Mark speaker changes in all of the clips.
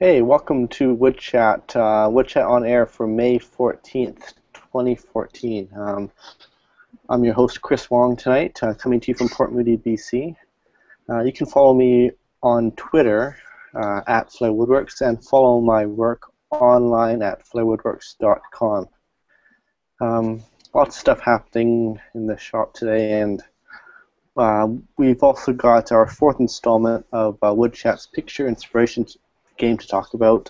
Speaker 1: Hey, welcome to Woodchat, Woodchat on air for May 14th, 2014. I'm your host, Chris Wong, tonight, coming to you from Port Moody, BC. You can follow me on Twitter at FlyWoodworks and follow my work online at flywoodworks.com. Lots of stuff happening in the shop today, and we've also got our fourth installment of Woodchat's Picture Inspiration game to talk about.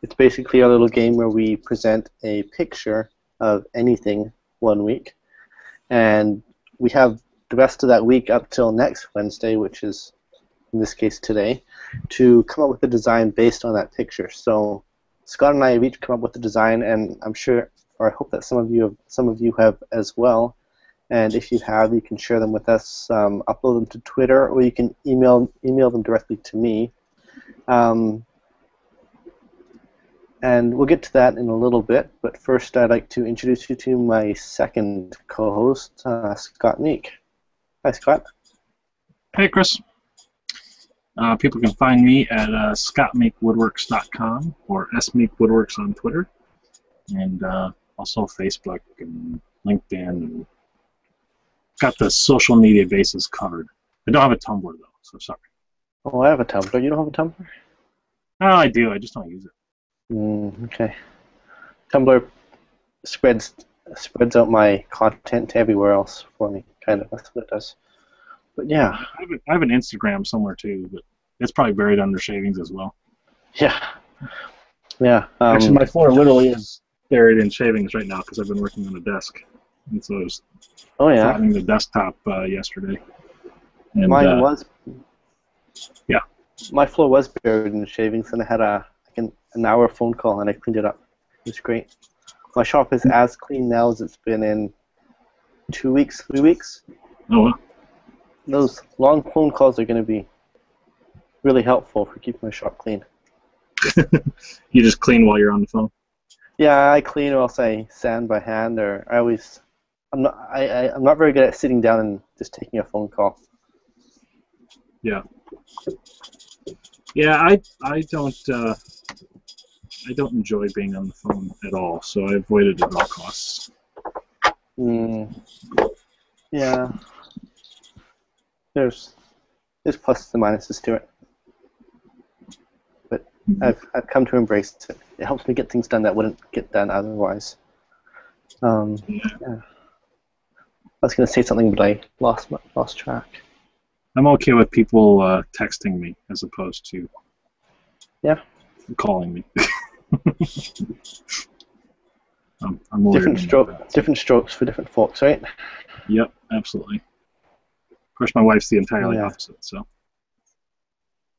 Speaker 1: It's basically a little game where we present a picture of anything one week, and we have the rest of that week up till next Wednesday, which is in this case today, to come up with a design based on that picture. So Scott and I have each come up with a design, and I'm sure, or I hope that some of you have as well. And if you have, you can share them with us, upload them to Twitter, or you can email them directly to me. And we'll get to that in a little bit, but first I'd like to introduce you to my second co-host, Scott Meek. Hi, Scott.
Speaker 2: Hey, Chris. People can find me at scottmakewoodworks.com or smakewoodworks on Twitter, and also Facebook and LinkedIn. And got the social media bases covered. I don't have a Tumblr, though, so sorry.
Speaker 1: Oh, I have a Tumblr. You don't have a Tumblr?
Speaker 2: Oh, I do. I just don't use it.
Speaker 1: Okay. Tumblr spreads out my content to everywhere else for me, kind of. That's what it does. But yeah.
Speaker 2: I have an Instagram somewhere, too, but it's probably buried under shavings as well.
Speaker 1: Yeah. Yeah.
Speaker 2: Actually, my floor literally is buried in shavings right now because I've been working on a desk. And so I was flattening the desktop yesterday. And,
Speaker 1: mine was.
Speaker 2: Yeah.
Speaker 1: My floor was buried in shavings, and I had an hour phone call, and I cleaned it up. It was great. My shop is as clean now as it's been in 2 weeks, 3 weeks.
Speaker 2: Oh, well.
Speaker 1: Those long phone calls are going to be really helpful for keeping my shop clean.
Speaker 2: You just clean while you're on the phone?
Speaker 1: Yeah, I clean, or else I sand by hand, or I'm not very good at sitting down and just taking a phone call.
Speaker 2: Yeah. Yeah, I don't enjoy being on the phone at all, so I avoid it at all costs.
Speaker 1: Yeah. There's pluses and minuses to it, but I've come to embrace it. It helps me get things done that wouldn't get done otherwise. Yeah. I was going to say something, but I lost track.
Speaker 2: I'm okay with people texting me as opposed to calling me. I'm
Speaker 1: different strokes for different folks, right?
Speaker 2: Yep, absolutely. Of course, my wife's the entirely opposite, so.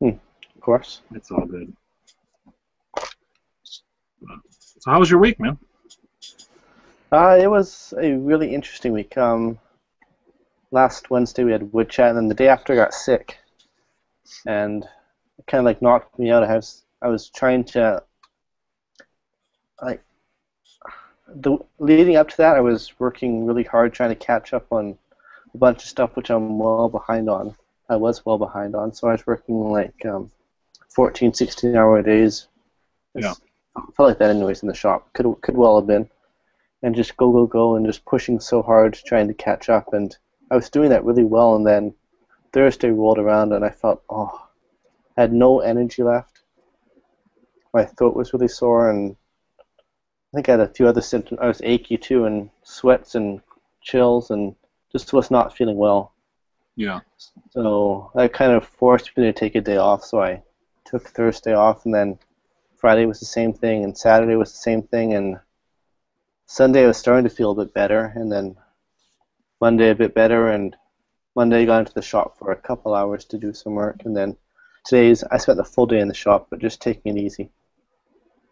Speaker 1: Of course.
Speaker 2: It's all good. So how was your week, man?
Speaker 1: It was a really interesting week. Last Wednesday we had Woodchat, and then the day after I got sick, and it kind of like knocked me out. I was trying to, leading up to that, I was working really hard trying to catch up on a bunch of stuff which I'm well behind on. I was well behind on, so I was working like 14, 16-hour days.
Speaker 2: Yeah.
Speaker 1: I felt like that anyways in the shop. Could well have been. And just go, and just pushing so hard trying to catch up. And I was doing that really well, and then Thursday rolled around, and I felt, I had no energy left. My throat was really sore, and I think I had a few other symptoms. I was achy too, and sweats and chills, and just was not feeling well.
Speaker 2: Yeah.
Speaker 1: So that kind of forced me to take a day off, so I took Thursday off, and then Friday was the same thing, and Saturday was the same thing, and Sunday I was starting to feel a bit better, and then Monday a bit better, and Monday I got into the shop for a couple hours to do some work, and then I spent the full day in the shop, but just taking it easy,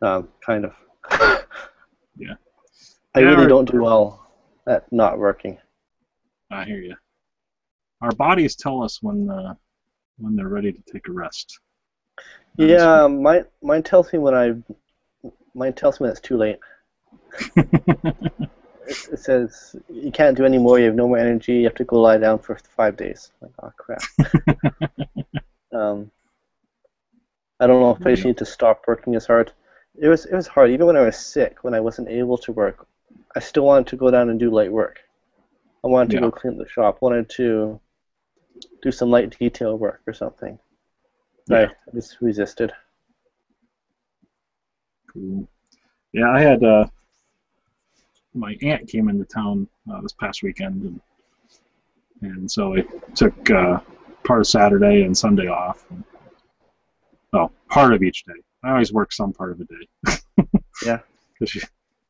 Speaker 1: kind of.
Speaker 2: Yeah.
Speaker 1: I really don't do well at not working.
Speaker 2: I hear you. Our bodies tell us when they're ready to take a rest.
Speaker 1: Yeah, mine tells me when it's too late. It says you can't do any more. You have no more energy. You have to go lie down for 5 days. Like, oh crap. I don't know if I just
Speaker 2: Yeah.
Speaker 1: need to stop working as hard. It was hard. Even when I was sick, when I wasn't able to work, I still wanted to go down and do light work. I wanted to
Speaker 2: Yeah.
Speaker 1: go clean up the shop. Wanted to do some light detail work or something.
Speaker 2: Yeah.
Speaker 1: I just resisted.
Speaker 2: Cool. Yeah, I had my aunt came into town this past weekend, and so I took part of Saturday and Sunday off. Oh, part of each day. I always work some part of the day
Speaker 1: Yeah.
Speaker 2: because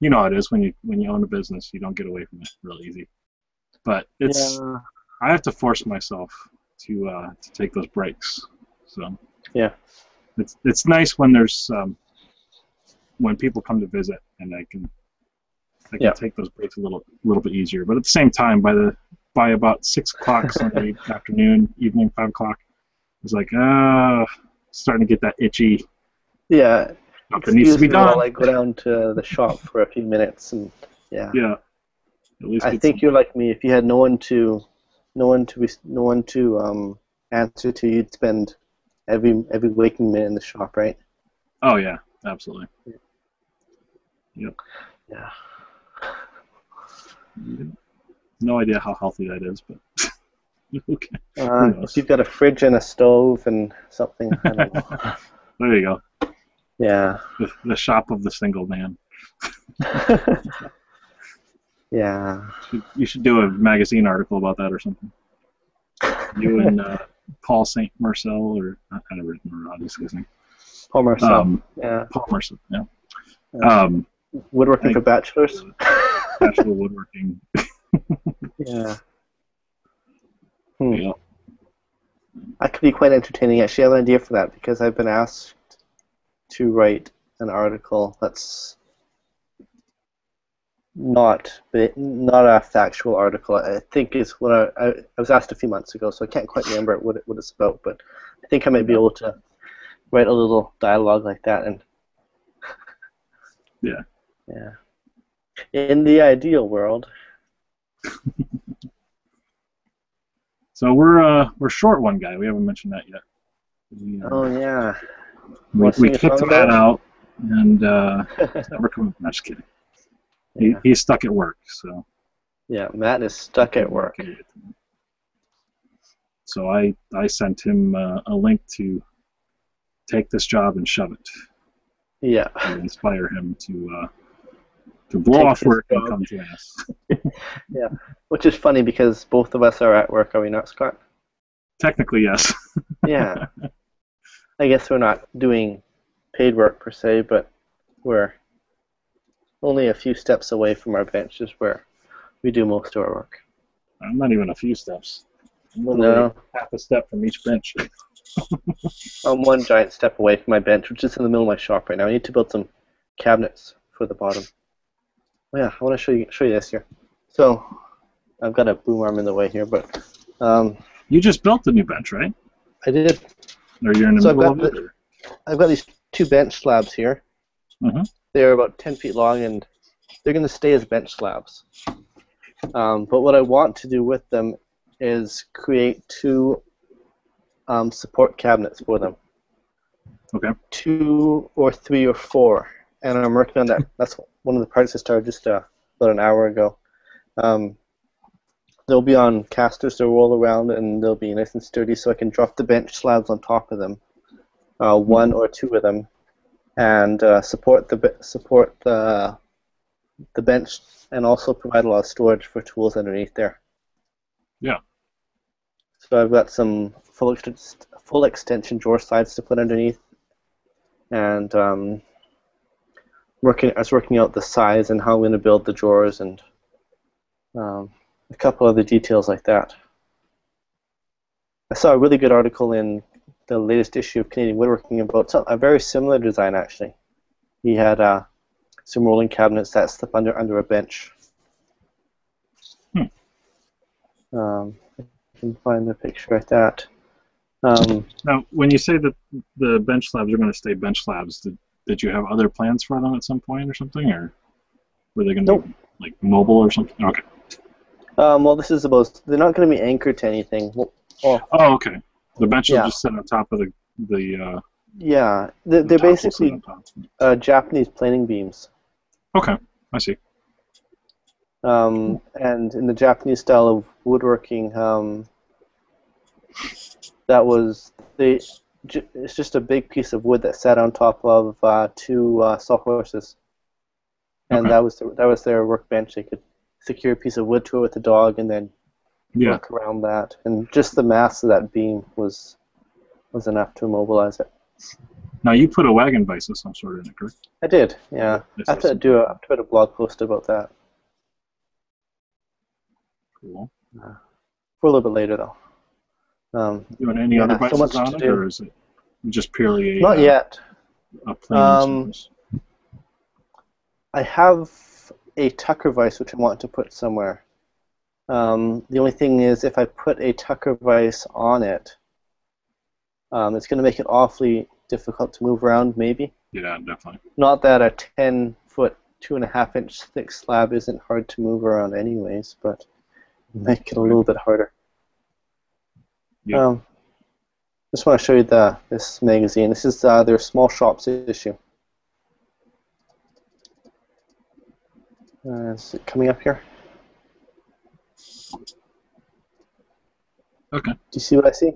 Speaker 2: you know how it is when you own a business, you don't get away from it real easy. But
Speaker 1: Yeah.
Speaker 2: I have to force myself to take those breaks. So
Speaker 1: Yeah.
Speaker 2: it's nice when there's when people come to visit and I can
Speaker 1: Yeah.
Speaker 2: take those breaks a little bit easier. But at the same time, by about 6 o'clock Sunday afternoon, evening, 5 o'clock, it's like starting to get that itchy
Speaker 1: Yeah.
Speaker 2: stuff that needs to
Speaker 1: Excuse
Speaker 2: be
Speaker 1: me while
Speaker 2: done.
Speaker 1: I go down to the shop for a few minutes, and yeah.
Speaker 2: Yeah, at least
Speaker 1: I
Speaker 2: get
Speaker 1: think
Speaker 2: some.
Speaker 1: you're like me. If you had no one to answer to, you'd spend every waking minute in the shop, right?
Speaker 2: Oh yeah, absolutely. Yep.
Speaker 1: Yeah.
Speaker 2: Yep. No idea how healthy that is, but okay. Who
Speaker 1: If
Speaker 2: knows?
Speaker 1: you've got a fridge and a stove and something, I don't know.
Speaker 2: There you go.
Speaker 1: Yeah.
Speaker 2: The shop of the single man.
Speaker 1: Yeah.
Speaker 2: You should do a magazine article about that or something. You and Paul Saint Marcel, or I never remember how to say his name.
Speaker 1: Paul Marcel. Yeah.
Speaker 2: Paul Marcel. Yeah.
Speaker 1: Uh,
Speaker 2: I
Speaker 1: Woodworking for
Speaker 2: think
Speaker 1: bachelors.
Speaker 2: bachelor woodworking.
Speaker 1: Yeah.
Speaker 2: Yeah.
Speaker 1: That could be quite entertaining. Actually, I have an idea for that because I've been asked to write an article that's not a factual article. I think it's what I was asked a few months ago, so I can't quite remember what it's about. But I think I might be able to write a little dialogue like that. And
Speaker 2: Yeah.
Speaker 1: yeah, in the ideal world.
Speaker 2: So we're short one guy. We haven't mentioned that yet.
Speaker 1: Oh yeah.
Speaker 2: We
Speaker 1: Sing a
Speaker 2: kicked
Speaker 1: song
Speaker 2: Matt
Speaker 1: about
Speaker 2: out, and he's never coming. No, just kidding.
Speaker 1: Yeah.
Speaker 2: He's stuck at work, so.
Speaker 1: Yeah, Matt is stuck at work.
Speaker 2: So I sent him a link to take this job and shove it.
Speaker 1: Yeah.
Speaker 2: To inspire him to blow
Speaker 1: Take
Speaker 2: off
Speaker 1: his
Speaker 2: work and
Speaker 1: job.
Speaker 2: come to us.
Speaker 1: Yeah, which is funny because both of us are at work, are we not, Scott?
Speaker 2: Technically, yes.
Speaker 1: Yeah. I guess we're not doing paid work per se, but we're only a few steps away from our benches where we do most of our work.
Speaker 2: I'm not even a few steps. I'm literally
Speaker 1: No,
Speaker 2: half a step from each bench.
Speaker 1: I'm one giant step away from my bench, which is in the middle of my shop right now. I need to build some cabinets for the bottom. Oh, yeah, I want to show you this here. So I've got a boom arm in the way here, but
Speaker 2: You just built the new bench, right?
Speaker 1: I did.
Speaker 2: Or you're in the
Speaker 1: So
Speaker 2: middle of it? Or?
Speaker 1: I've got these two bench slabs here.
Speaker 2: Mm-hmm.
Speaker 1: They're about 10 feet long, and they're going to stay as bench slabs. But what I want to do with them is create two support cabinets for them.
Speaker 2: Okay.
Speaker 1: 2 or 3 or 4, and I'm working on that. That's one of the projects I started just about an hour ago. They'll be on casters to roll around, and they'll be nice and sturdy, so I can drop the bench slabs on top of them, one or two of them, and support the bench, and also provide a lot of storage for tools underneath there.
Speaker 2: Yeah.
Speaker 1: So I've got some full extension drawer sides to put underneath, and I was working out the size and how I'm going to build the drawers and a couple other details like that. I saw a really good article in the latest issue of Canadian Woodworking about a very similar design, actually. He had some rolling cabinets that slip under a bench. I can find the picture like that.
Speaker 2: Now, when you say that the bench slabs are going to stay bench slabs, did you have other plans for them at some point or something, or were they going to be like mobile or something? Okay.
Speaker 1: Well, this is they're not going to be anchored to anything.
Speaker 2: Oh, okay. The bench will just sit on top of the
Speaker 1: Yeah,
Speaker 2: The
Speaker 1: they're
Speaker 2: top will sit on
Speaker 1: basically
Speaker 2: top.
Speaker 1: Japanese planing beams.
Speaker 2: Okay, I see.
Speaker 1: And in the Japanese style of woodworking, that was it's just a big piece of wood that sat on top of two sawhorses, and
Speaker 2: Okay.
Speaker 1: that was their workbench. They could secure a piece of wood to it with a dog, and then
Speaker 2: Yeah.
Speaker 1: work around that. And just the mass of that beam was enough to immobilize it.
Speaker 2: Now you put a wagon vise of some sort in it, correct?
Speaker 1: I did, yeah. I have to do a blog post about that.
Speaker 2: Cool.
Speaker 1: For a little bit later, though.
Speaker 2: Doing any other vices
Speaker 1: so
Speaker 2: on it, or is it just purely
Speaker 1: not yet?
Speaker 2: A planing surface?
Speaker 1: I have a Tucker vise which I want to put somewhere. The only thing is, if I put a Tucker vise on it, it's going to make it awfully difficult to move around, maybe.
Speaker 2: Yeah, definitely.
Speaker 1: Not that a 10-foot, 2.5-inch thick slab isn't hard to move around anyways, but make it a little bit harder.
Speaker 2: Yeah.
Speaker 1: Just want to show you this magazine. This is their small shops issue. Is it coming up here?
Speaker 2: Okay.
Speaker 1: Do you see what I see?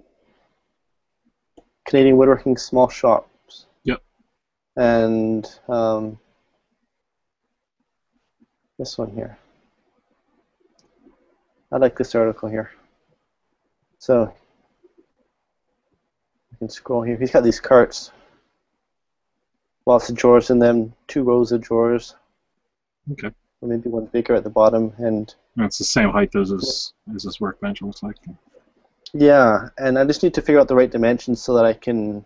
Speaker 1: Canadian Woodworking Small Shops.
Speaker 2: Yep.
Speaker 1: And this one here. I like this article here. So you can scroll here. He's got these carts. Lots of drawers in them, 2 rows of drawers.
Speaker 2: Okay.
Speaker 1: Or maybe one bigger at the bottom, and
Speaker 2: it's the same height as this workbench, it looks like.
Speaker 1: Yeah, and I just need to figure out the right dimensions so that I can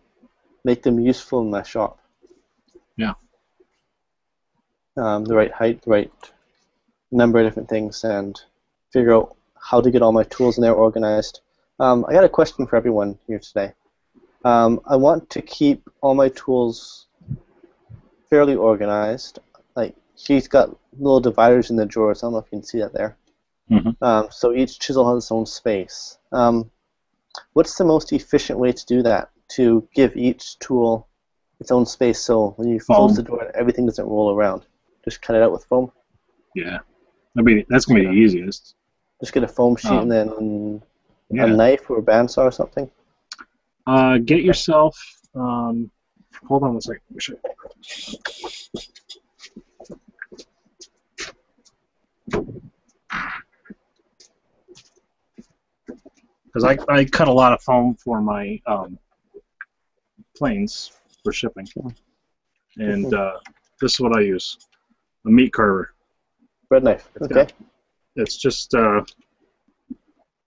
Speaker 1: make them useful in my shop.
Speaker 2: Yeah.
Speaker 1: The right height, the right number of different things, and figure out how to get all my tools in there organized. I got a question for everyone here today. I want to keep all my tools fairly organized. Like, she's got little dividers in the drawers. I don't know if you can see that there.
Speaker 2: Mm-hmm.
Speaker 1: So each chisel has its own space. What's the most efficient way to do that? To give each tool its own space, so when you close the door, everything doesn't roll around. Just cut it out with foam.
Speaker 2: Yeah, that's gonna be the easiest.
Speaker 1: Just get a foam sheet and then
Speaker 2: yeah.
Speaker 1: a knife or a bandsaw or something.
Speaker 2: Get yourself. Hold on one second. Let me show you. Because I cut a lot of foam for my planes for shipping, and this is what I use: a meat carver.
Speaker 1: Bread knife. Okay.
Speaker 2: It's just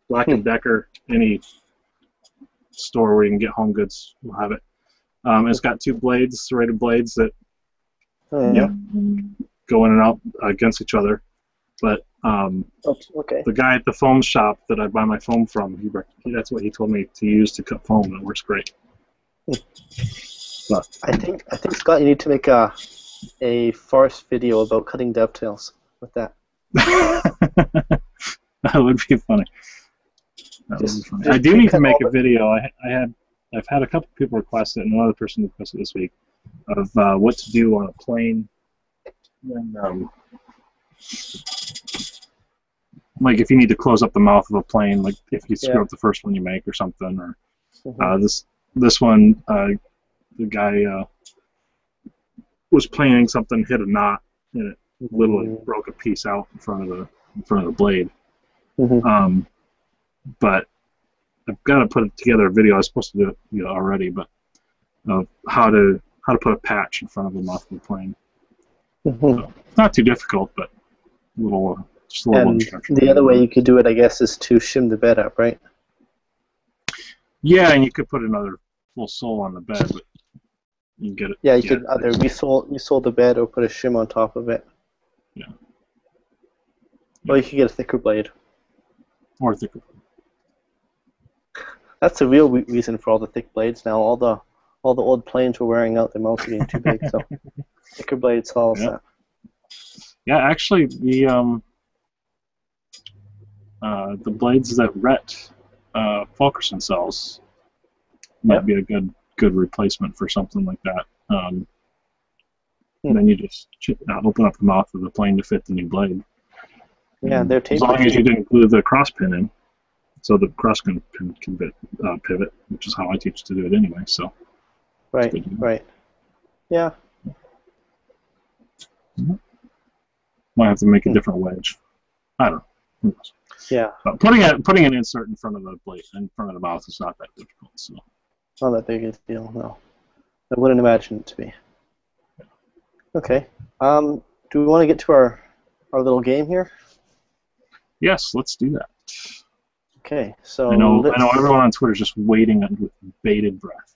Speaker 2: Black & Decker. Any store where you can get home goods will have it. It's got 2 blades, serrated blades that go in and out against each other. But the guy at the foam shop that I buy my foam from, that's what he told me to use to cut foam, and it works great. But
Speaker 1: I think Scott, you need to make a farce video about cutting dovetails with that.
Speaker 2: That would be funny. I do need to make a video. I've had a couple people request it, and another person requested it this week, of what to do on a plane when like if you need to close up the mouth of a plane, like if you screw up the first one you make or something, or this one, the guy was planing something, hit a knot, and it literally broke a piece out in front of the blade. But I've got to put together a video. I was supposed to do it already, but how to put a patch in front of the mouth of the plane. So, not too difficult, but just a little instruction.
Speaker 1: The other way you could do it, I guess, is to shim the bed up, right?
Speaker 2: Yeah, and you could put another little sole on the bed, but you can get it.
Speaker 1: Yeah, you could either resole the bed or put a shim on top of it.
Speaker 2: Yeah.
Speaker 1: Or you could get a thicker blade.
Speaker 2: Or thicker.
Speaker 1: That's the real reason for all the thick blades now. All the old planes were wearing out. Their mouths were getting too big, so thicker blades solves that.
Speaker 2: Yeah, actually, the blades that Rhett Fulkerson sells might be a good good replacement for something like that. Then you just open up the mouth of the plane to fit the new blade.
Speaker 1: Yeah,
Speaker 2: And
Speaker 1: they're
Speaker 2: as long
Speaker 1: tapered
Speaker 2: as
Speaker 1: too.
Speaker 2: you didn't glue the cross pin in, so the cross can pivot, which is how I teach to do it anyway. So
Speaker 1: Right, right. Yeah.
Speaker 2: Might have to make a different wedge. I don't know. Who knows?
Speaker 1: Yeah.
Speaker 2: But putting an insert in front of the blade, in front of the mouth, is not that difficult. So
Speaker 1: Not that big a deal, no. I wouldn't imagine it to be. Okay. Do we want to get to our little game here?
Speaker 2: yes, let's do that.
Speaker 1: Okay. So
Speaker 2: I know
Speaker 1: let's.
Speaker 2: everyone on Twitter is just waiting with bated breath.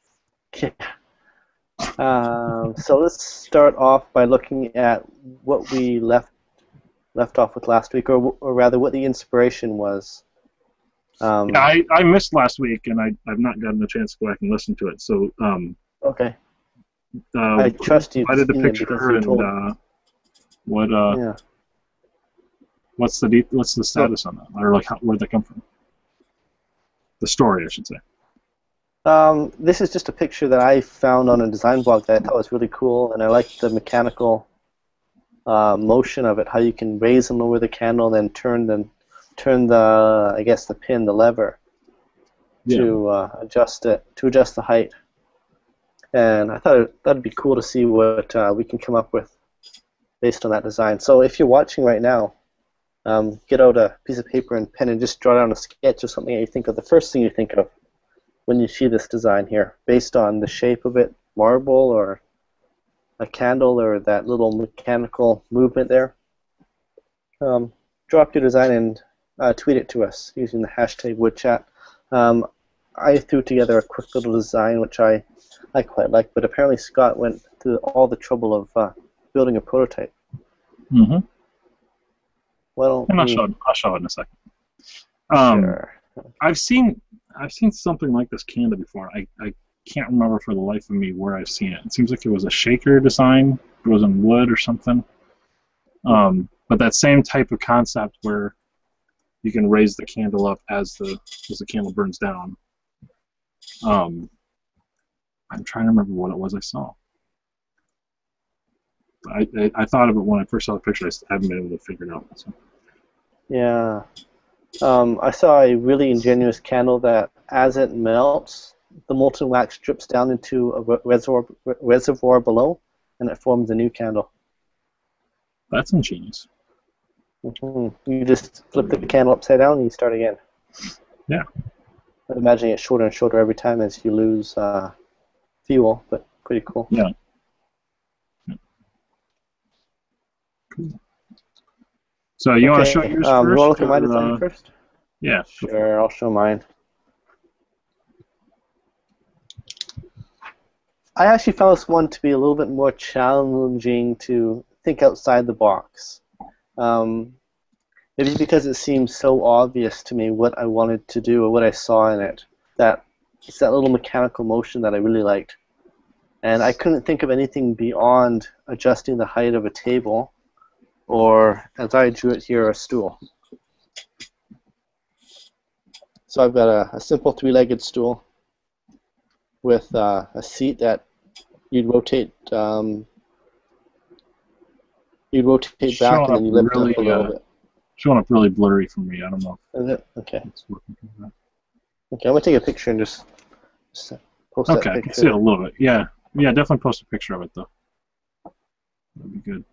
Speaker 1: So let's start off by looking at what we left off with last week, or rather, what the inspiration was.
Speaker 2: Yeah, I missed last week, and I've not gotten a chance to go back and listen to it. So
Speaker 1: Okay. I trust you.
Speaker 2: Why did the
Speaker 1: It because
Speaker 2: picture
Speaker 1: you
Speaker 2: and
Speaker 1: told. Yeah.
Speaker 2: what's the status on that, or like where'd that come from? The story, I should say.
Speaker 1: This is just a picture that I found on a design blog that I thought was really cool, and I liked the mechanical motion of it. How you can raise and lower the candle, and then turn the I guess the pin, the lever, to adjust the height. And I thought that'd be cool to see what we can come up with based on that design. So if you're watching right now, get out a piece of paper and pen and just draw down a sketch of something that you think of. The first thing you think of when you see this design here, based on the shape of it, marble or a candle or that little mechanical movement there. Drop your design and tweet it to us using the hashtag Woodchat. I threw together a quick little design which I quite like, but apparently Scott went through all the trouble of building a prototype.
Speaker 2: Mm-hmm.
Speaker 1: Why don't
Speaker 2: and
Speaker 1: we?
Speaker 2: I'll show it in a second.
Speaker 1: Sure.
Speaker 2: I've seen something like this Canada before. I can't remember for the life of me where I've seen it. It seems like it was a shaker design. It was in wood or something. But that same type of concept where you can raise the candle up as the candle burns down. I'm trying to remember what it was I saw. I thought of it when I first saw the picture. I haven't been able to figure it out. So.
Speaker 1: Yeah. I saw a really ingenious candle that, as it melts, the molten wax drips down into a reservoir below, and it forms a new candle.
Speaker 2: That's ingenious.
Speaker 1: Mm-hmm. You just flip the candle upside down and you start again.
Speaker 2: Yeah.
Speaker 1: I'd imagine it shorter and shorter every time as you lose fuel, but pretty cool.
Speaker 2: Yeah. Cool. So you want to show yours first?
Speaker 1: You want to look at my design first?
Speaker 2: Yeah.
Speaker 1: Sure, I'll show mine. I actually found this one to be a little bit more challenging to think outside the box. Maybe because it seems so obvious to me what I wanted to do or what I saw in it. That it's that little mechanical motion that I really liked. And I couldn't think of anything beyond adjusting the height of a table or, as I drew it here, a stool. So I've got a simple three-legged stool with a seat that you'd rotate back and then you lift
Speaker 2: really,
Speaker 1: up a little bit.
Speaker 2: Showing up really blurry for me. I don't know.
Speaker 1: Is it? Okay.
Speaker 2: It's working.
Speaker 1: Okay, I'm going to take a picture and just post that picture.
Speaker 2: Okay, I can see it a little bit. Yeah, definitely post a picture of it, though. That'd be good.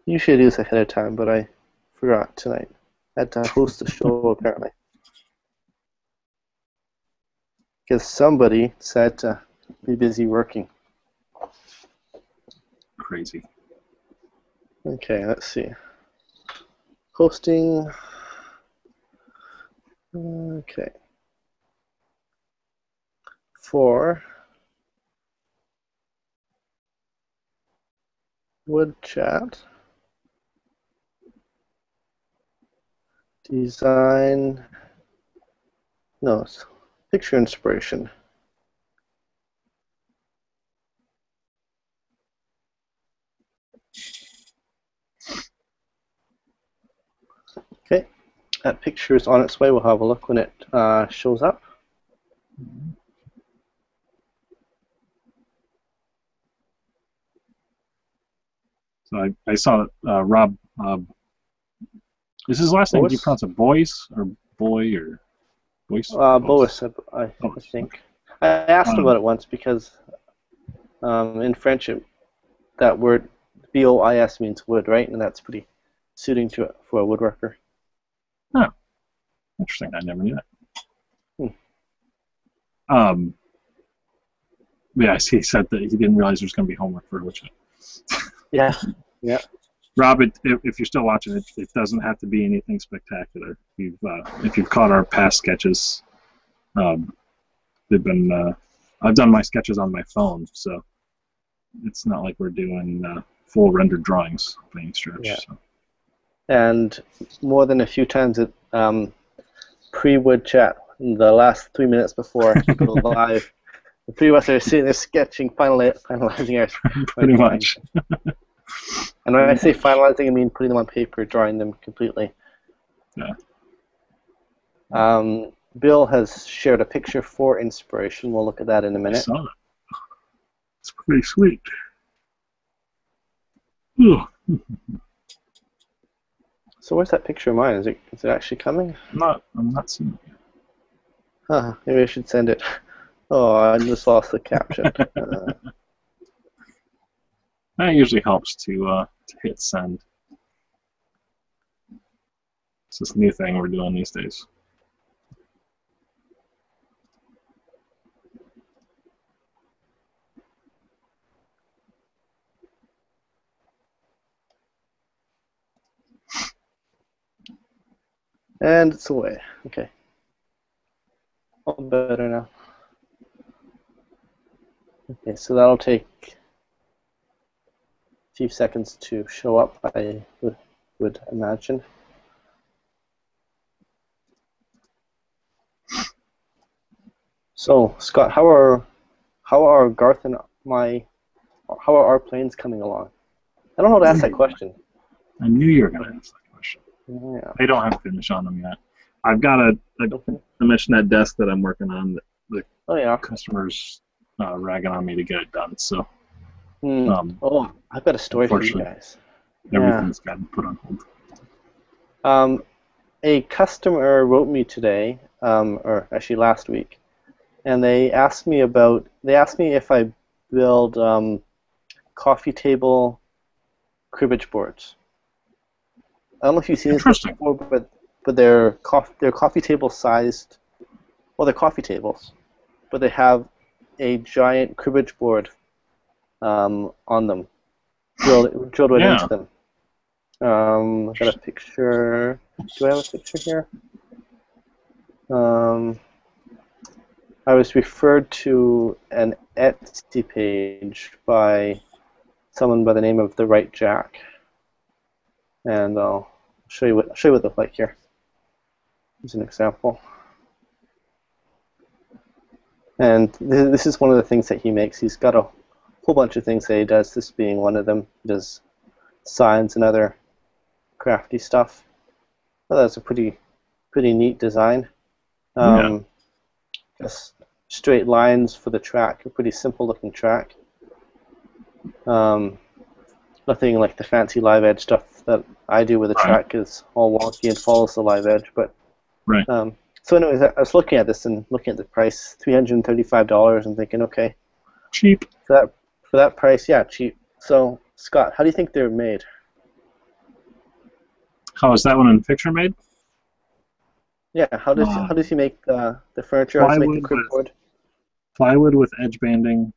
Speaker 1: Usually I do this ahead of time, but I forgot tonight. I had to host the show, apparently. Because somebody decided to be busy working.
Speaker 2: Crazy.
Speaker 1: Okay, let's see. Hosting. Okay. For Woodchat. Design. No, it's picture inspiration. Okay. that picture is on its way. We'll have a look when it shows up.
Speaker 2: So I saw Rob. Is his last name? Do you
Speaker 1: Bois?
Speaker 2: pronounce it Boyce or Boy or Boyce?
Speaker 1: Bois, I think. I asked him about it once because in French that word BOIS means wood, right? And that's pretty suiting to it for a woodworker.
Speaker 2: Oh, interesting. I never knew that. Yeah, he said that he didn't realize there was going to be homework for Woodchat.
Speaker 1: Yeah, yeah.
Speaker 2: Rob, if you're still watching it, it doesn't have to be anything spectacular. If you've caught our past sketches, they've been. I've done my sketches on my phone, so it's not like we're doing full rendered drawings by any stretch.
Speaker 1: Yeah.
Speaker 2: So.
Speaker 1: And more than a few times at pre-Woodchat, in the last 3 minutes before we go live, the three of us are sitting there sketching, finalizing our
Speaker 2: Pretty much.
Speaker 1: And when I say finalizing, I mean putting them on paper, drawing them completely.
Speaker 2: Yeah.
Speaker 1: Bill has shared a picture for inspiration. We'll look at that in a minute.
Speaker 2: I saw it. It's pretty sweet.
Speaker 1: So where's that picture of mine? Is it actually coming?
Speaker 2: I'm not seeing it.
Speaker 1: Huh, maybe I should send it. Oh, I just lost the caption.
Speaker 2: That usually helps to hit send. It's this new thing we're doing these days.
Speaker 1: And it's away. Okay. All better now. Okay, so that'll take a few seconds to show up, I would imagine. So, Scott, how are Garth and how are our planes coming along? I don't know how to ask that question.
Speaker 2: I knew you were going to ask that question.
Speaker 1: Yeah.
Speaker 2: I don't have a finish on them yet. I've got a Commissionet desk that I'm working on that the customers ragging on me to get it done. So,
Speaker 1: I've got a story for you guys.
Speaker 2: Everything's gotten put on
Speaker 1: hold. A customer wrote me today, or actually last week, and they asked me if I build coffee table cribbage boards. I don't know if you've seen this before, but they're coffee table sized. Well, they're coffee tables, but they have a giant cribbage board on them, drilled right into them. I've got a picture. Do I have a picture here? I was referred to an Etsy page by someone by the name of the Right Jack, and I'll show you what they look like here. Here's an example. And this is one of the things that he makes. He's got a whole bunch of things that he does, this being one of them. He does signs and other crafty stuff. Well, that's a pretty neat design. Just straight lines for the track, a pretty simple looking track. Nothing like the fancy live edge stuff that I do with the track is all wonky and follows the live edge. But so anyways, I was looking at this and looking at the price, $335, and thinking, okay,
Speaker 2: cheap.
Speaker 1: For that price, yeah, cheap. So Scott, how do you think they're made?
Speaker 2: How is that one in the picture made?
Speaker 1: Yeah, how does he make the furniture? How does he make the cribboard?
Speaker 2: Plywood with edge banding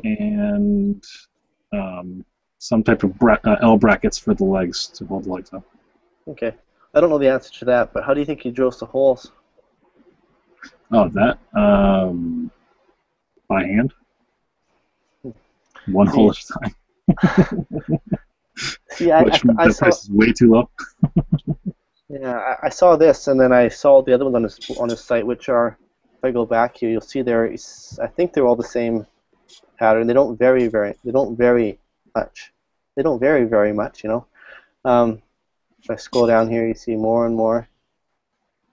Speaker 2: and some type of L brackets for the legs to hold the legs up.
Speaker 1: Okay. I don't know the answer to that, but how do you think he drills the holes?
Speaker 2: Oh, that by hand, one hole at a time. Which means the price is way too low.
Speaker 1: Yeah, I saw this, and then I saw the other ones on his site, which are, if I go back here, you'll see I think they're all the same pattern. They don't vary very much. You know. If I scroll down here, you see more and more.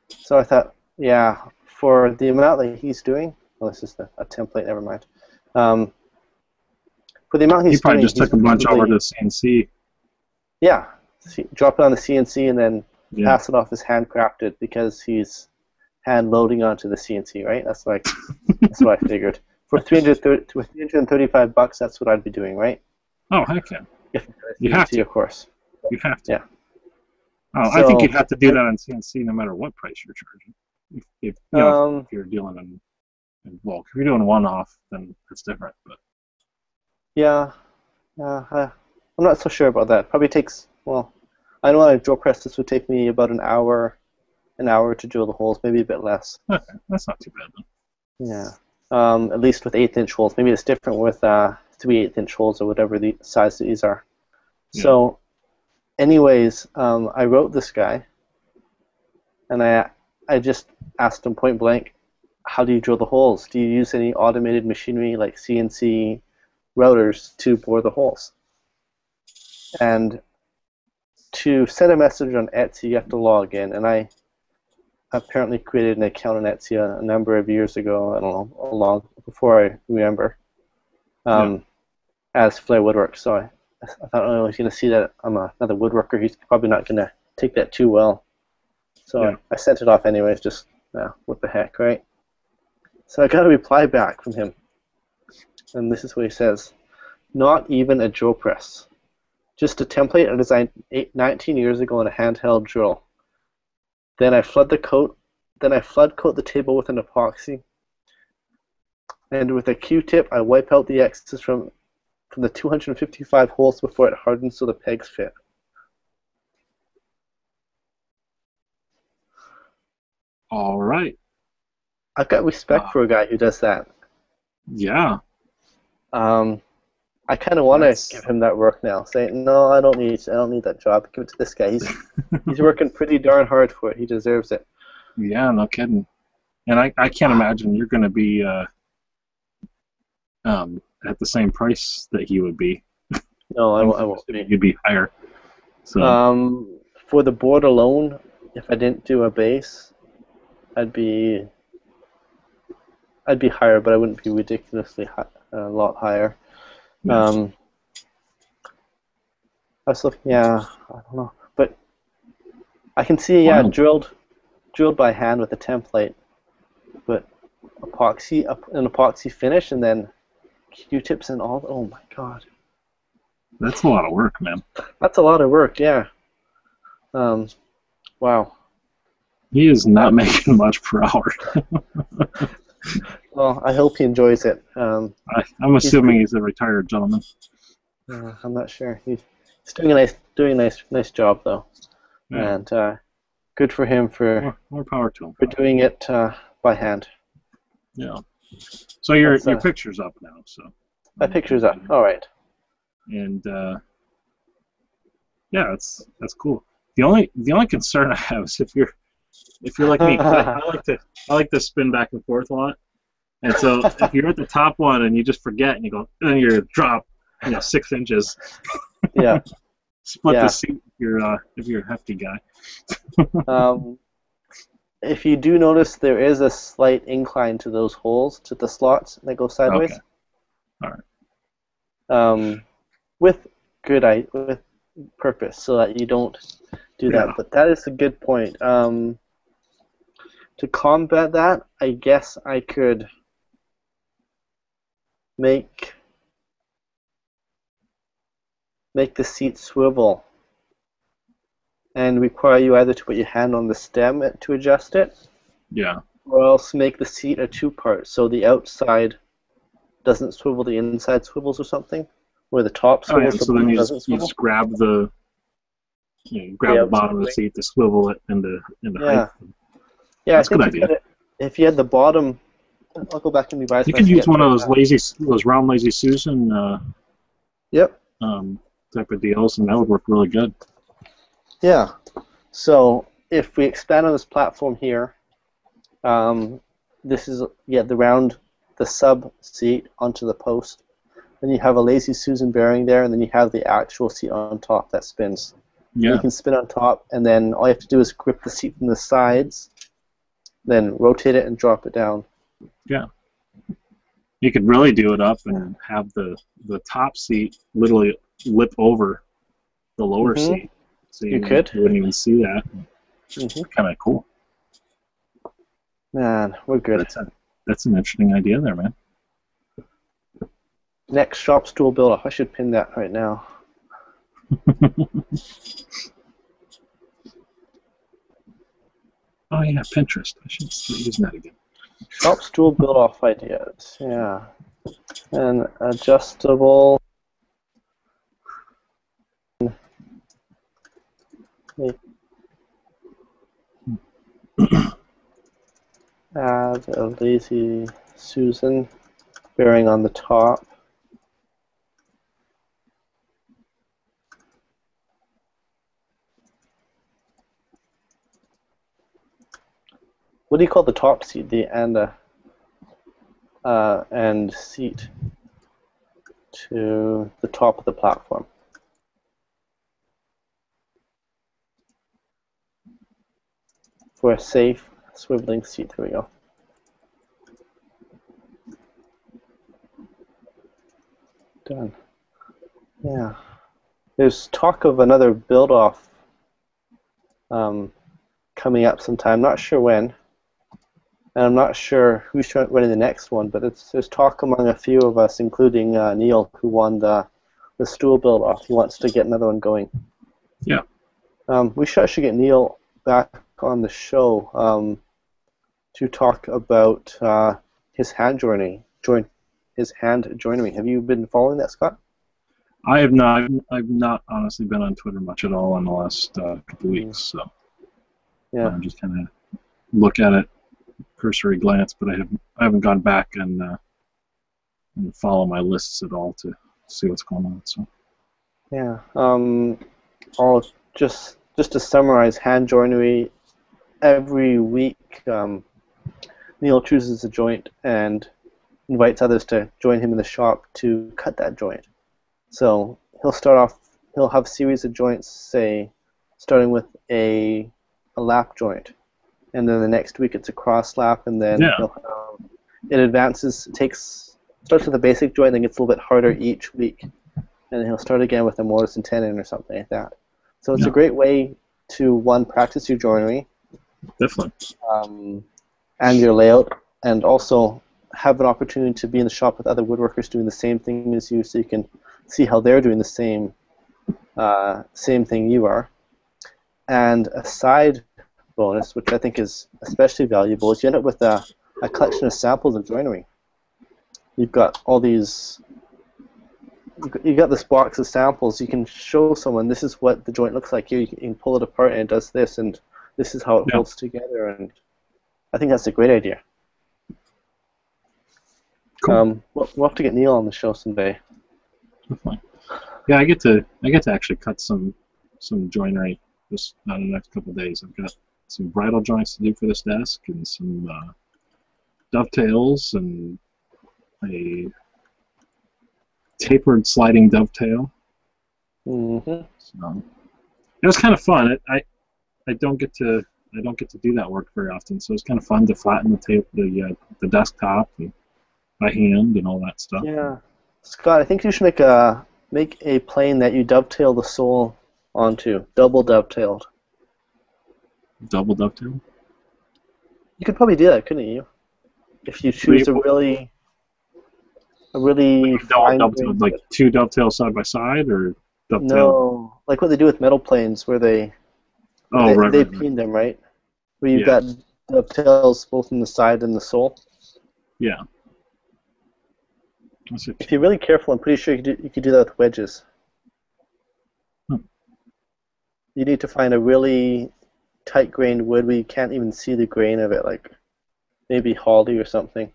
Speaker 1: So I thought, yeah, for the amount that he's doing, well, this is a template, never mind. For the amount
Speaker 2: He
Speaker 1: he's
Speaker 2: probably
Speaker 1: doing,
Speaker 2: just took a bunch over to CNC.
Speaker 1: yeah, drop it on the CNC and then
Speaker 2: Yeah.
Speaker 1: pass it off as handcrafted because he's hand loading onto the CNC, right? That's what I figured. For $335, that's what I'd be doing, right?
Speaker 2: Oh, heck yeah.
Speaker 1: If
Speaker 2: You have
Speaker 1: CNC,
Speaker 2: to.
Speaker 1: of course.
Speaker 2: You have to.
Speaker 1: Yeah.
Speaker 2: Oh,
Speaker 1: So,
Speaker 2: I think you'd have to do that on CNC no matter what price you're charging. If you're dealing in bulk. If you're doing one-off, then it's different. But
Speaker 1: yeah, I'm not so sure about that. Probably takes, well, I know on a drill press this would take me about an hour to drill the holes, maybe a bit less.
Speaker 2: okay, that's not too bad then.
Speaker 1: Yeah. At least with 1/8" holes. Maybe it's different with 3/8" holes or whatever the size these are.
Speaker 2: Yeah.
Speaker 1: So, anyways, I wrote this guy, and I just asked him point blank, how do you drill the holes? Do you use any automated machinery like CNC routers to bore the holes? And to send a message on Etsy, you have to log in, and I apparently created an account on Etsy a number of years ago, I don't know, long before I remember, as Flair Woodwork. So I thought, oh, he's going to see that I'm another woodworker. He's probably not going to take that too well. So I sent it off anyways, just, what the heck, right? So I got a reply back from him, and this is what he says. Not even a drill press. Just a template I designed 19 years ago on a handheld drill. Then I flood coat the table with an epoxy, and with a Q-tip I wipe out the excess from the 255 holes before it hardens so the pegs fit.
Speaker 2: All right.
Speaker 1: I've got respect for a guy who does that.
Speaker 2: Yeah.
Speaker 1: I kind of want to give him that work now. Say, no, I don't need that job. Give it to this guy. He's working pretty darn hard for it. He deserves it.
Speaker 2: Yeah, no kidding. And I can't imagine you're going to be at the same price that he would be.
Speaker 1: No, I won't be.
Speaker 2: You'd be higher. So.
Speaker 1: For the board alone, if I didn't do a base, I'd be higher, but I wouldn't be ridiculously a lot higher.
Speaker 2: Yes.
Speaker 1: I was looking, I don't know, but I can see, drilled by hand with a template, but an epoxy finish, and then Q-tips and all. Oh my God,
Speaker 2: that's a lot of work, man.
Speaker 1: That's a lot of work, yeah. Wow.
Speaker 2: He is not making much per hour.
Speaker 1: Well, I hope he enjoys it.
Speaker 2: I'm assuming he's a retired gentleman.
Speaker 1: I'm not sure. He's doing a nice job though, and good for him for
Speaker 2: more power to him
Speaker 1: for doing it by hand.
Speaker 2: Yeah. So your picture's up now. So
Speaker 1: my picture's up. All right.
Speaker 2: And that's cool. The only concern I have is if you're like me, I like to spin back and forth a lot. And so if you're at the top one and you just forget and you go, and you drop, 6 inches.
Speaker 1: Yeah.
Speaker 2: Split the seat if you're a hefty guy.
Speaker 1: If you do notice, there is a slight incline to those holes, to the slots that go sideways.
Speaker 2: Okay. All right.
Speaker 1: With purpose, so that you don't do that. But that is a good point. To combat that, I guess I could make the seat swivel and require you either to put your hand on the stem to adjust it, or else make the seat a two-part, so the outside doesn't swivel, the inside swivels or something, where the top swivels.
Speaker 2: So then you just grab the bottom of the seat to swivel it into height.
Speaker 1: Yeah,
Speaker 2: that's a good idea.
Speaker 1: If you had the bottom, I'll go back and revise.
Speaker 2: You could use one of those round Lazy Susan type of deals, and that would work really good.
Speaker 1: Yeah. So if we expand on this platform here, this is the sub seat onto the post. Then you have a Lazy Susan bearing there, and then you have the actual seat on top that spins. You
Speaker 2: Yeah.
Speaker 1: can spin on top, and then all you have to do is grip the seat from the sides, then rotate it and drop it down.
Speaker 2: Yeah. You could really do it up
Speaker 1: Yeah.
Speaker 2: and have the top seat literally lip over the lower seat, so
Speaker 1: You
Speaker 2: you
Speaker 1: could.
Speaker 2: wouldn't even see that. Kind of cool.
Speaker 1: Man, we're good.
Speaker 2: That's an interesting idea there, man.
Speaker 1: Next shop stool build-off. I should pin that right now.
Speaker 2: Oh yeah, Pinterest. I should start using that again.
Speaker 1: Shop stool build-off ideas. Yeah. And adjustable. Add a lazy Susan bearing on the top. What do you call the top seat? The and seat to the top of the platform. For a safe swiveling seat. There we go. Done. Yeah. There's talk of another build-off coming up sometime. Not sure when. And I'm not sure who's running the next one, but there's talk among a few of us, including Neil, who won the stool build-off. He wants to get another one going.
Speaker 2: Yeah.
Speaker 1: We should get Neil back on the show to talk about his hand joinery. Have you been following that, Scott?
Speaker 2: I have not. I've not honestly been on Twitter much at all in the last couple weeks, so
Speaker 1: Yeah.
Speaker 2: I'm just kind of look at it, cursory glance, but I haven't gone back and follow my lists at all to see what's going on. So
Speaker 1: Yeah. I'll just to summarize hand joinery. Every week, Neil chooses a joint and invites others to join him in the shop to cut that joint. So he'll have a series of joints, say, starting with a lap joint, and then the next week it's a cross lap, and then it advances. Starts with a basic joint, then gets a little bit harder each week, and then he'll start again with a mortise and tenon or something like that. So it's a great way to practice your joinery,
Speaker 2: definitely,
Speaker 1: and your layout, and also have an opportunity to be in the shop with other woodworkers doing the same thing as you, so you can see how they're doing the same thing you are. And a side bonus, which I think is especially valuable, is you end up with a collection of samples of joinery. You've got all these. You got this box of samples. You can show someone, this is what the joint looks like here. You can pull it apart and it does this, and this is how it holds together. And I think that's a great idea.
Speaker 2: cool.
Speaker 1: We'll have to get Neil on the show someday.
Speaker 2: Definitely. Yeah, I get to actually cut some joinery just in the next couple of days. I've got some bridle joints to do for this desk, and some dovetails, and a tapered sliding dovetail.
Speaker 1: Mm-hmm.
Speaker 2: So it was kind of fun. I don't get to do that work very often, so it's kind of fun to flatten the desktop and by hand and all that stuff.
Speaker 1: Yeah, Scott, I think you should make a plane that you dovetail the sole onto, double dovetailed.
Speaker 2: Double dovetail?
Speaker 1: You could probably do that, couldn't you? If you choose a really fine
Speaker 2: dovetail, like two dovetails side by side, or dovetail?
Speaker 1: No, like what they do with metal planes, where they peen them, right? Where you've got dovetails both in the side and the sole.
Speaker 2: Yeah.
Speaker 1: If you're really careful, I'm pretty sure you could do that with wedges. You need to find a really tight-grained wood where you can't even see the grain of it, like maybe holly or something.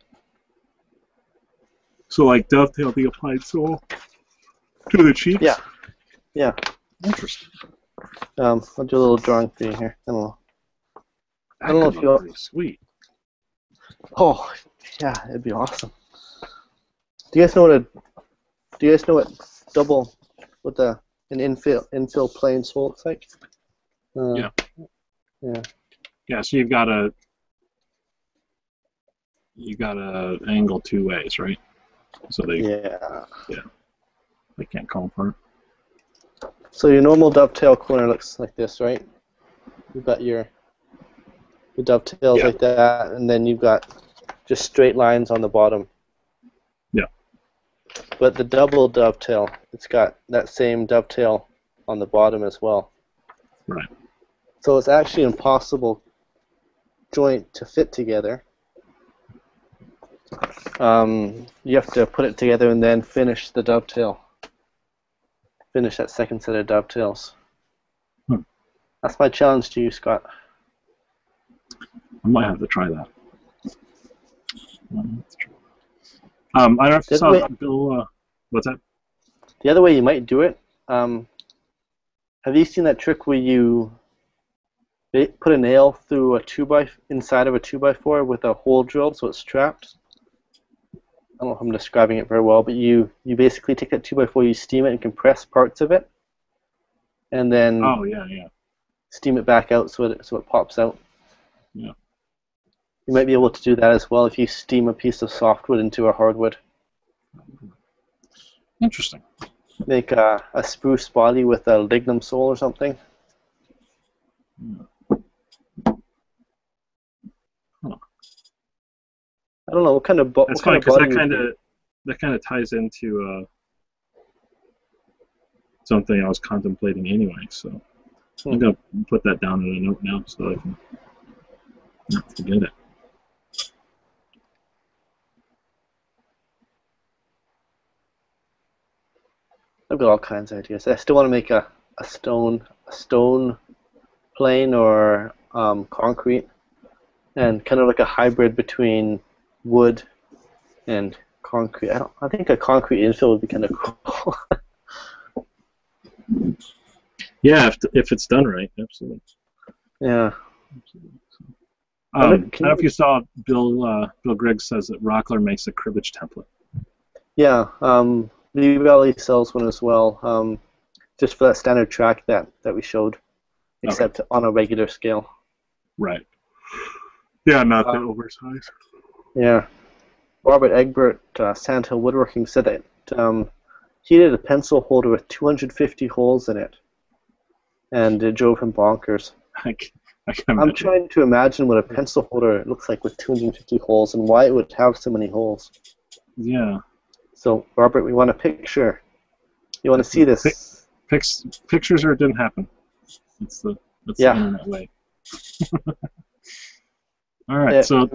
Speaker 2: So like dovetail the applied sole to the cheeks?
Speaker 1: Yeah.
Speaker 2: Interesting.
Speaker 1: I'll do a little drawing for you here. I don't know if you.
Speaker 2: Pretty sweet.
Speaker 1: Oh, yeah, it'd be awesome. Do you guys know what double, what the an infill plane, so it looks like.
Speaker 2: Yeah.
Speaker 1: Yeah.
Speaker 2: Yeah. So you've got a angle two ways, right? So
Speaker 1: Yeah.
Speaker 2: they can't come apart.
Speaker 1: So your normal dovetail corner looks like this, right? You've got your dovetails
Speaker 2: Yeah.
Speaker 1: like that, and then you've got just straight lines on the bottom.
Speaker 2: Yeah.
Speaker 1: But the double dovetail, it's got that same dovetail on the bottom as well.
Speaker 2: Right.
Speaker 1: So it's actually an impossible joint to fit together. You have to put it together and then finish the dovetail. Finish that second set of dovetails. That's my challenge to you, Scott.
Speaker 2: I might have to try that. I don't know if you saw Bill. What's that?
Speaker 1: The other way you might do it. Have you seen that trick where you put a nail through inside of a 2x4 with a hole drilled so it's trapped? I don't know if I'm describing it very well, but you basically take that 2x4, you steam it and compress parts of it, and then steam it back out so it pops out.
Speaker 2: Yeah.
Speaker 1: You might be able to do that as well if you steam a piece of softwood into a hardwood.
Speaker 2: Interesting.
Speaker 1: Make a spruce body with a lignum sole or something.
Speaker 2: Yeah. Huh.
Speaker 1: I don't know what kind of
Speaker 2: That's funny because that kind of ties into something I was contemplating anyway. So I'm gonna put that down in a note now so I can not forget it.
Speaker 1: I've got all kinds of ideas. I still want to make a stone plane or concrete, and kind of like a hybrid between wood and concrete. I think a concrete infill would be kind of cool.
Speaker 2: Yeah, if it's done right, absolutely.
Speaker 1: Yeah.
Speaker 2: I don't know if you saw Bill Griggs says that Rockler makes a cribbage template.
Speaker 1: Yeah. Lee Valley sells one as well, just for that standard track that we showed, except on a regular scale.
Speaker 2: Right. Yeah, not the oversized.
Speaker 1: Yeah. Robert Egbert, Sandhill Woodworking, said that he did a pencil holder with 250 holes in it, and it drove him bonkers. I'm trying to imagine what a pencil holder looks like with 250 holes and why it would have so many holes.
Speaker 2: Yeah.
Speaker 1: So, Robert, we want a picture. You want to see this?
Speaker 2: Pictures or it didn't happen. That's the internet way. All right. So,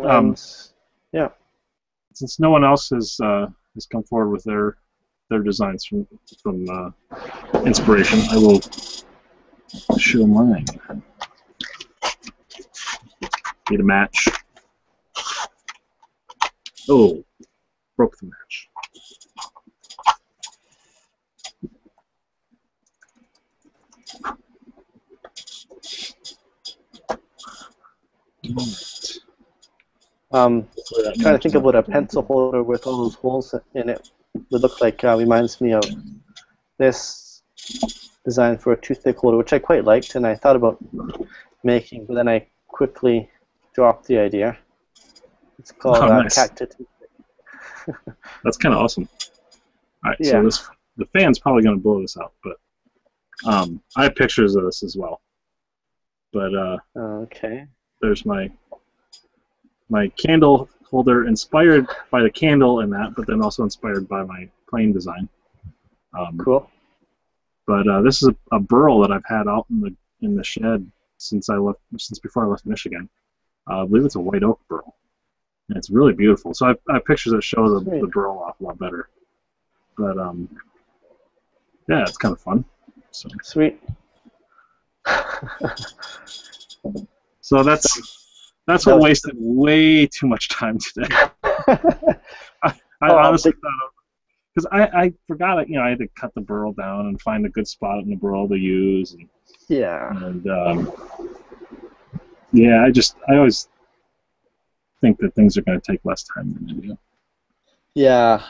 Speaker 1: yeah.
Speaker 2: Since no one else has come forward with their designs from inspiration, I will show mine. Need a match. Oh, broke the match.
Speaker 1: Trying to think of what a pencil holder with all those holes in it would look like. Reminds me of this design for a toothpick holder, which I quite liked, and I thought about making, but then I quickly dropped the idea. It's called
Speaker 2: nice.
Speaker 1: Cactus.
Speaker 2: That's kind of awesome. All right, so the fan's probably going to blow this out, but I have pictures of this as well. But
Speaker 1: okay.
Speaker 2: There's my candle holder inspired by the candle in that, but then also inspired by my plane design.
Speaker 1: Cool.
Speaker 2: But this is a burl that I've had out in the shed since before I left Michigan. I believe it's a white oak burl, and it's really beautiful. So I have pictures that show the burl off a lot better. But yeah, it's kind of fun. So.
Speaker 1: Sweet.
Speaker 2: So that's what wasted way too much time today. I honestly thought, because I forgot it. I had to cut the burl down and find a good spot in the burl to use. And, I always think that things are going to take less time than they do.
Speaker 1: Yeah.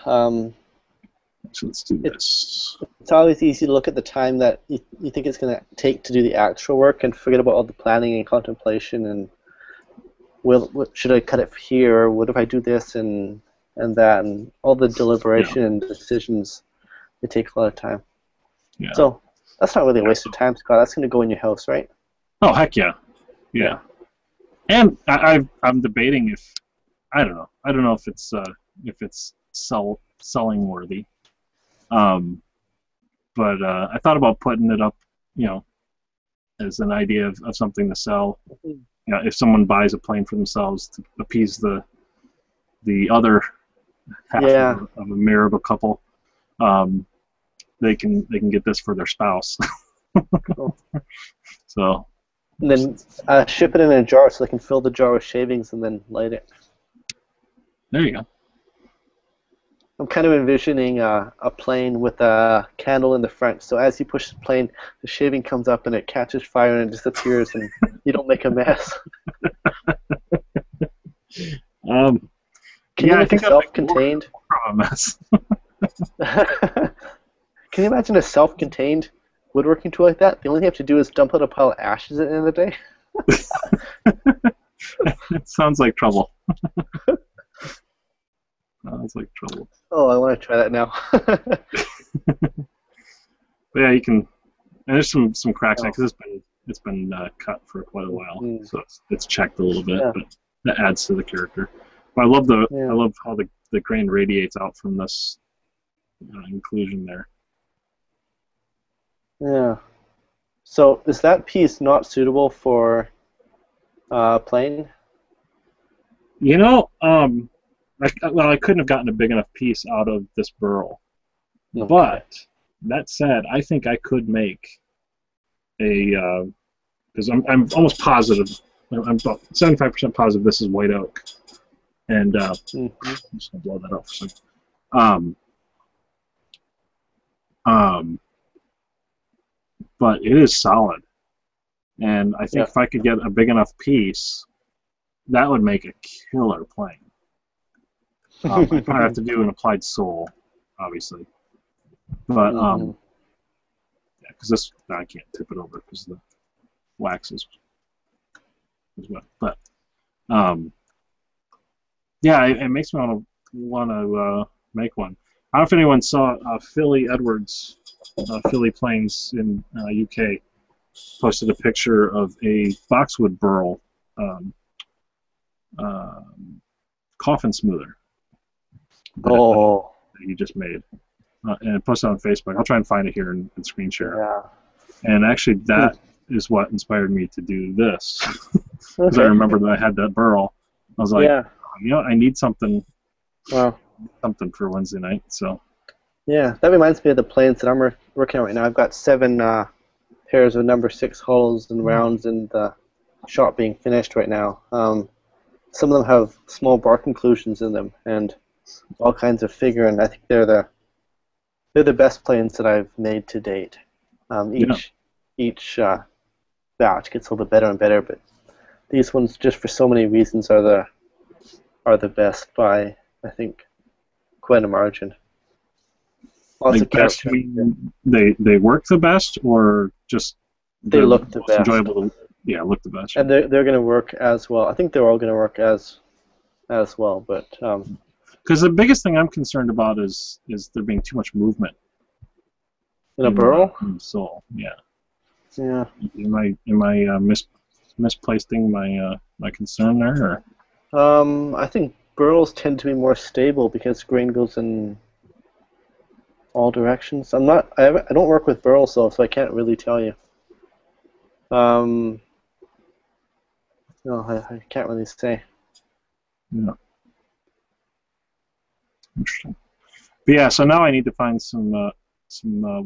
Speaker 2: So let's do this.
Speaker 1: It's always easy to look at the time that you think it's going to take to do the actual work and forget about all the planning and contemplation and should I cut it here, or what if I do this and that, and all the deliberation and decisions. They take a lot of time.
Speaker 2: Yeah.
Speaker 1: So that's not really a waste of time, Scott. That's going to go in your house, right?
Speaker 2: Oh, heck yeah. Yeah. And I'm debating if I don't know if it's selling worthy. But I thought about putting it up, as an idea of something to sell. If someone buys a plane for themselves to appease the other half of a marital couple, they can get this for their spouse.
Speaker 1: Cool.
Speaker 2: So.
Speaker 1: And then ship it in a jar so they can fill the jar with shavings and then light it.
Speaker 2: There you go.
Speaker 1: I'm kind of envisioning a plane with a candle in the front. So as you push the plane, the shaving comes up and it catches fire and it disappears, and you don't make a mess. Can you make a self-contained?
Speaker 2: A mess.
Speaker 1: Can you imagine a self-contained woodworking tool like that? The only thing you have to do is dump out a pile of ashes at the end of the day.
Speaker 2: It sounds like trouble. Sounds like trouble.
Speaker 1: Oh, I want to try that now.
Speaker 2: But yeah, you can. And there's some cracks in it because it's been cut for quite a while, so it's checked a little bit, but that adds to the character. But I love how the grain radiates out from this inclusion there.
Speaker 1: Yeah. So is that piece not suitable for plane?
Speaker 2: I couldn't have gotten a big enough piece out of this burl. Okay. But that said, I think I could make a because I'm almost positive. I'm about 75% positive this is white oak, and I'm just gonna blow that up for a second. But it is solid, and I think if I could get a big enough piece, that would make a killer plane. I'd probably have to do an applied sole, obviously, but because this I can't tip it over because the wax is wet. But it makes me want to make one. I don't know if anyone saw Philly Edwards, Philly Planes in UK, posted a picture of a boxwood burl coffin smoother that he just made, and posted on Facebook. I'll try and find it here and screen share.
Speaker 1: Yeah.
Speaker 2: And actually, that is what inspired me to do this, because I remember that I had that burl. I was like, I need something. Wow. Something for Wednesday night. So.
Speaker 1: Yeah, that reminds me of the planes that I'm working on right now. I've got 7 pairs of number 6 hulls and rounds in the shop being finished right now. Some of them have small bark inclusions in them and all kinds of figure, and I think they're the best planes that I've made to date. Each batch gets a little bit better and better, but these ones, just for so many reasons, are the best by, I think, quite a margin.
Speaker 2: Like best, they work the best, or just
Speaker 1: they look the best.
Speaker 2: Enjoyable to, look the best.
Speaker 1: And they're going to work as well. I think they're all going to work as well, but
Speaker 2: because the biggest thing I'm concerned about is there being too much movement
Speaker 1: in a burl.
Speaker 2: In the sole, yeah.
Speaker 1: Yeah.
Speaker 2: Am I misplacing my concern there? Or?
Speaker 1: I think burls tend to be more stable because grain goes in all directions. I don't work with burls though, so I can't really tell you. No, I can't really say.
Speaker 2: Yeah. Interesting. But yeah, so now I need to find some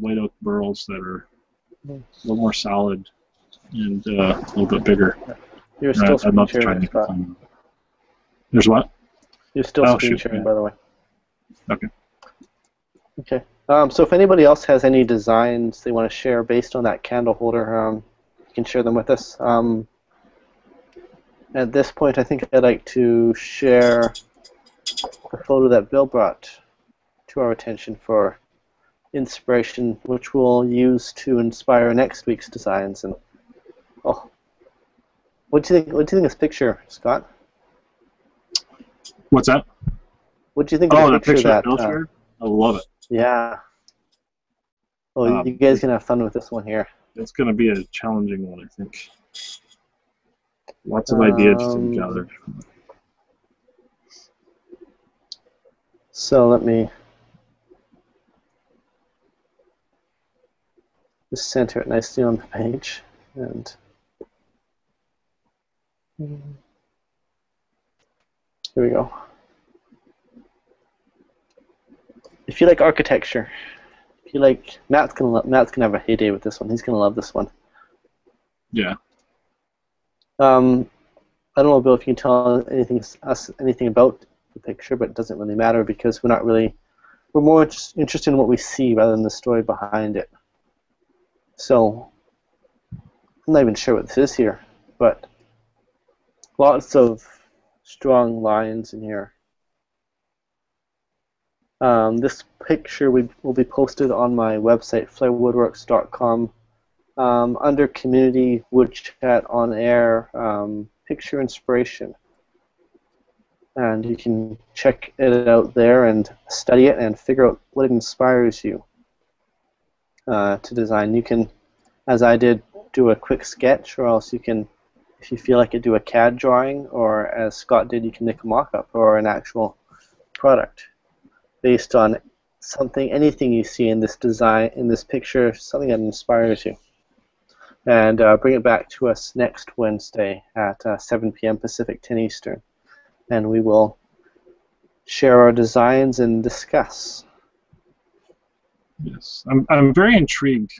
Speaker 2: white oak burls that are a little more solid and a little bit bigger.
Speaker 1: You're still screen sharing, Scott.
Speaker 2: There's what?
Speaker 1: You're still screen sharing, by the way.
Speaker 2: Okay.
Speaker 1: Okay. So if anybody else has any designs they want to share based on that candle holder, you can share them with us. At this point, I think I'd like to share the photo that Bill brought to our attention for inspiration, which we'll use to inspire next week's designs. And oh, what do you think? What do you think of this picture, Scott?
Speaker 2: What's that?
Speaker 1: What do you think of
Speaker 2: Oh,
Speaker 1: the
Speaker 2: the
Speaker 1: picture
Speaker 2: picture
Speaker 1: that?
Speaker 2: of Bill shared? I love it.
Speaker 1: Yeah. Oh, you guys can have fun with this one here.
Speaker 2: It's going to be a challenging one, I think. Lots of ideas to be gathered.
Speaker 1: So let me just center it nicely on the page. And here we go. If you like architecture, if you like, Matt's gonna have a heyday with this one. He's gonna love this one.
Speaker 2: Yeah.
Speaker 1: I don't know, Bill, if you can tell anything about the picture, but it doesn't really matter because we're more interested in what we see rather than the story behind it. So I'm not even sure what this is here, but lots of strong lines in here. This picture will be posted on my website, flairwoodworks.com, under Community Woodchat on Air Picture Inspiration. And you can check it out there and study it and figure out what inspires you to design. You can, as I did, do a quick sketch, or else you can, if you feel like it, do a CAD drawing, or as Scott did, you can make a mock-up or an actual product based on anything you see in this design, in this picture, something that inspires you. And bring it back to us next Wednesday at 7 p.m. Pacific, 10 Eastern. And we will share our designs and discuss.
Speaker 2: Yes, I'm very intrigued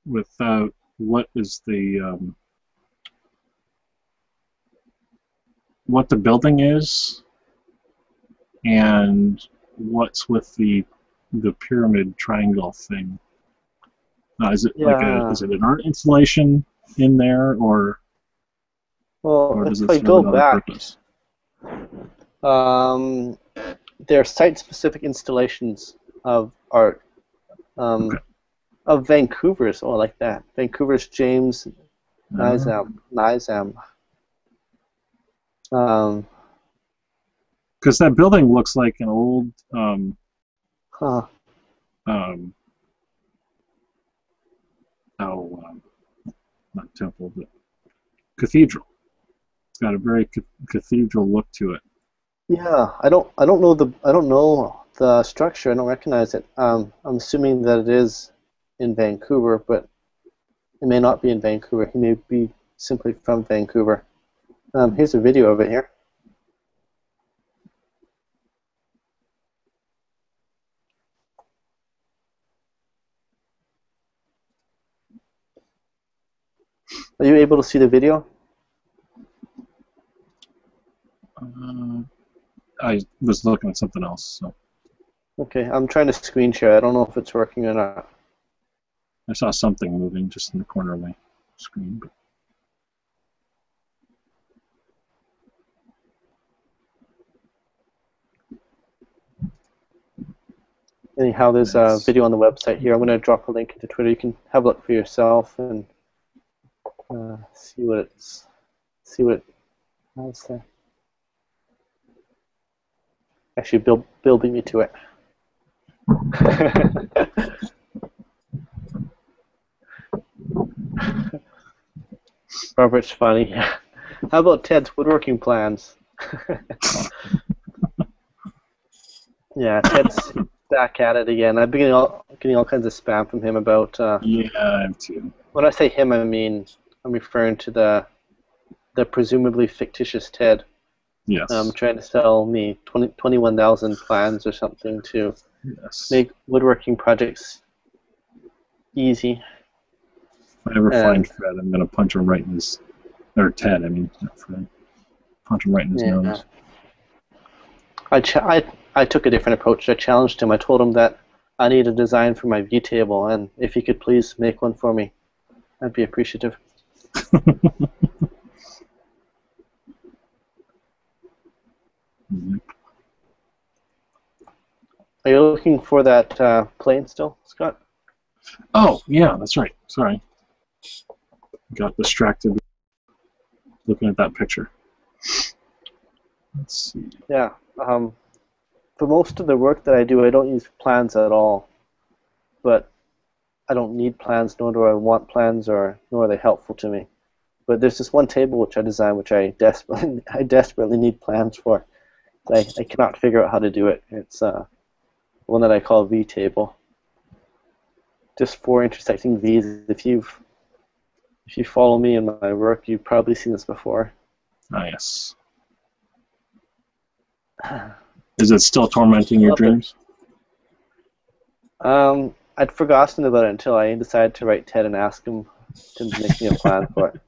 Speaker 2: with what is the what the building is, and what's with the pyramid triangle thing. Is it is it an art installation in there, or does it serve another purpose?
Speaker 1: They're site-specific installations of art.
Speaker 2: Okay.
Speaker 1: Of Vancouver's, like that. Vancouver's James Nizam.
Speaker 2: Because that building looks like an old not temple, but cathedral. It's got a very cathedral look to it.
Speaker 1: Yeah, I don't know the structure. I don't recognize it. I'm assuming that it is in Vancouver, but it may not be in Vancouver. He may be simply from Vancouver. Here's a video of it here. Are you able to see the video?
Speaker 2: I was looking at something else. So.
Speaker 1: Okay, I'm trying to screen share. I don't know if it's working or not.
Speaker 2: I saw something moving just in the corner of my screen. But...
Speaker 1: Anyhow, there's a video on the website here. I'm going to drop a link into Twitter. You can have a look for yourself and see what it has there. Actually, Bill beat me to it. Robert's funny. How about Ted's woodworking plans? Yeah, Ted's back at it again. I've been getting all kinds of spam from him about.
Speaker 2: Yeah, I have too.
Speaker 1: When I say him, I'm referring to the presumably fictitious Ted.
Speaker 2: Yes.
Speaker 1: Trying to sell me 21,000 plans or something to make woodworking projects easy.
Speaker 2: If I ever find Fred, I'm going to punch him right in his... Or Ted, I mean, not Fred. Punch him right in his nose.
Speaker 1: I took a different approach. I challenged him. I told him that I need a design for my V-table, and if he could please make one for me, I'd be appreciative. Are you looking for that plane still, Scott?
Speaker 2: Oh, yeah, that's right. Sorry. Got distracted looking at that picture. Let's see.
Speaker 1: Yeah. For most of the work that I do, I don't use plans at all. But I don't need plans, nor do I want plans, nor are they helpful to me. But there's this one table which I designed, which I desperately need plans for. I cannot figure out how to do it. It's one that I call V table. Just 4 intersecting V's. If you follow me in my work, you've probably seen this before.
Speaker 2: Ah, yes. Is it still tormenting your dreams?
Speaker 1: I'd forgotten about it until I decided to write Ted and ask him to make me a plan for it.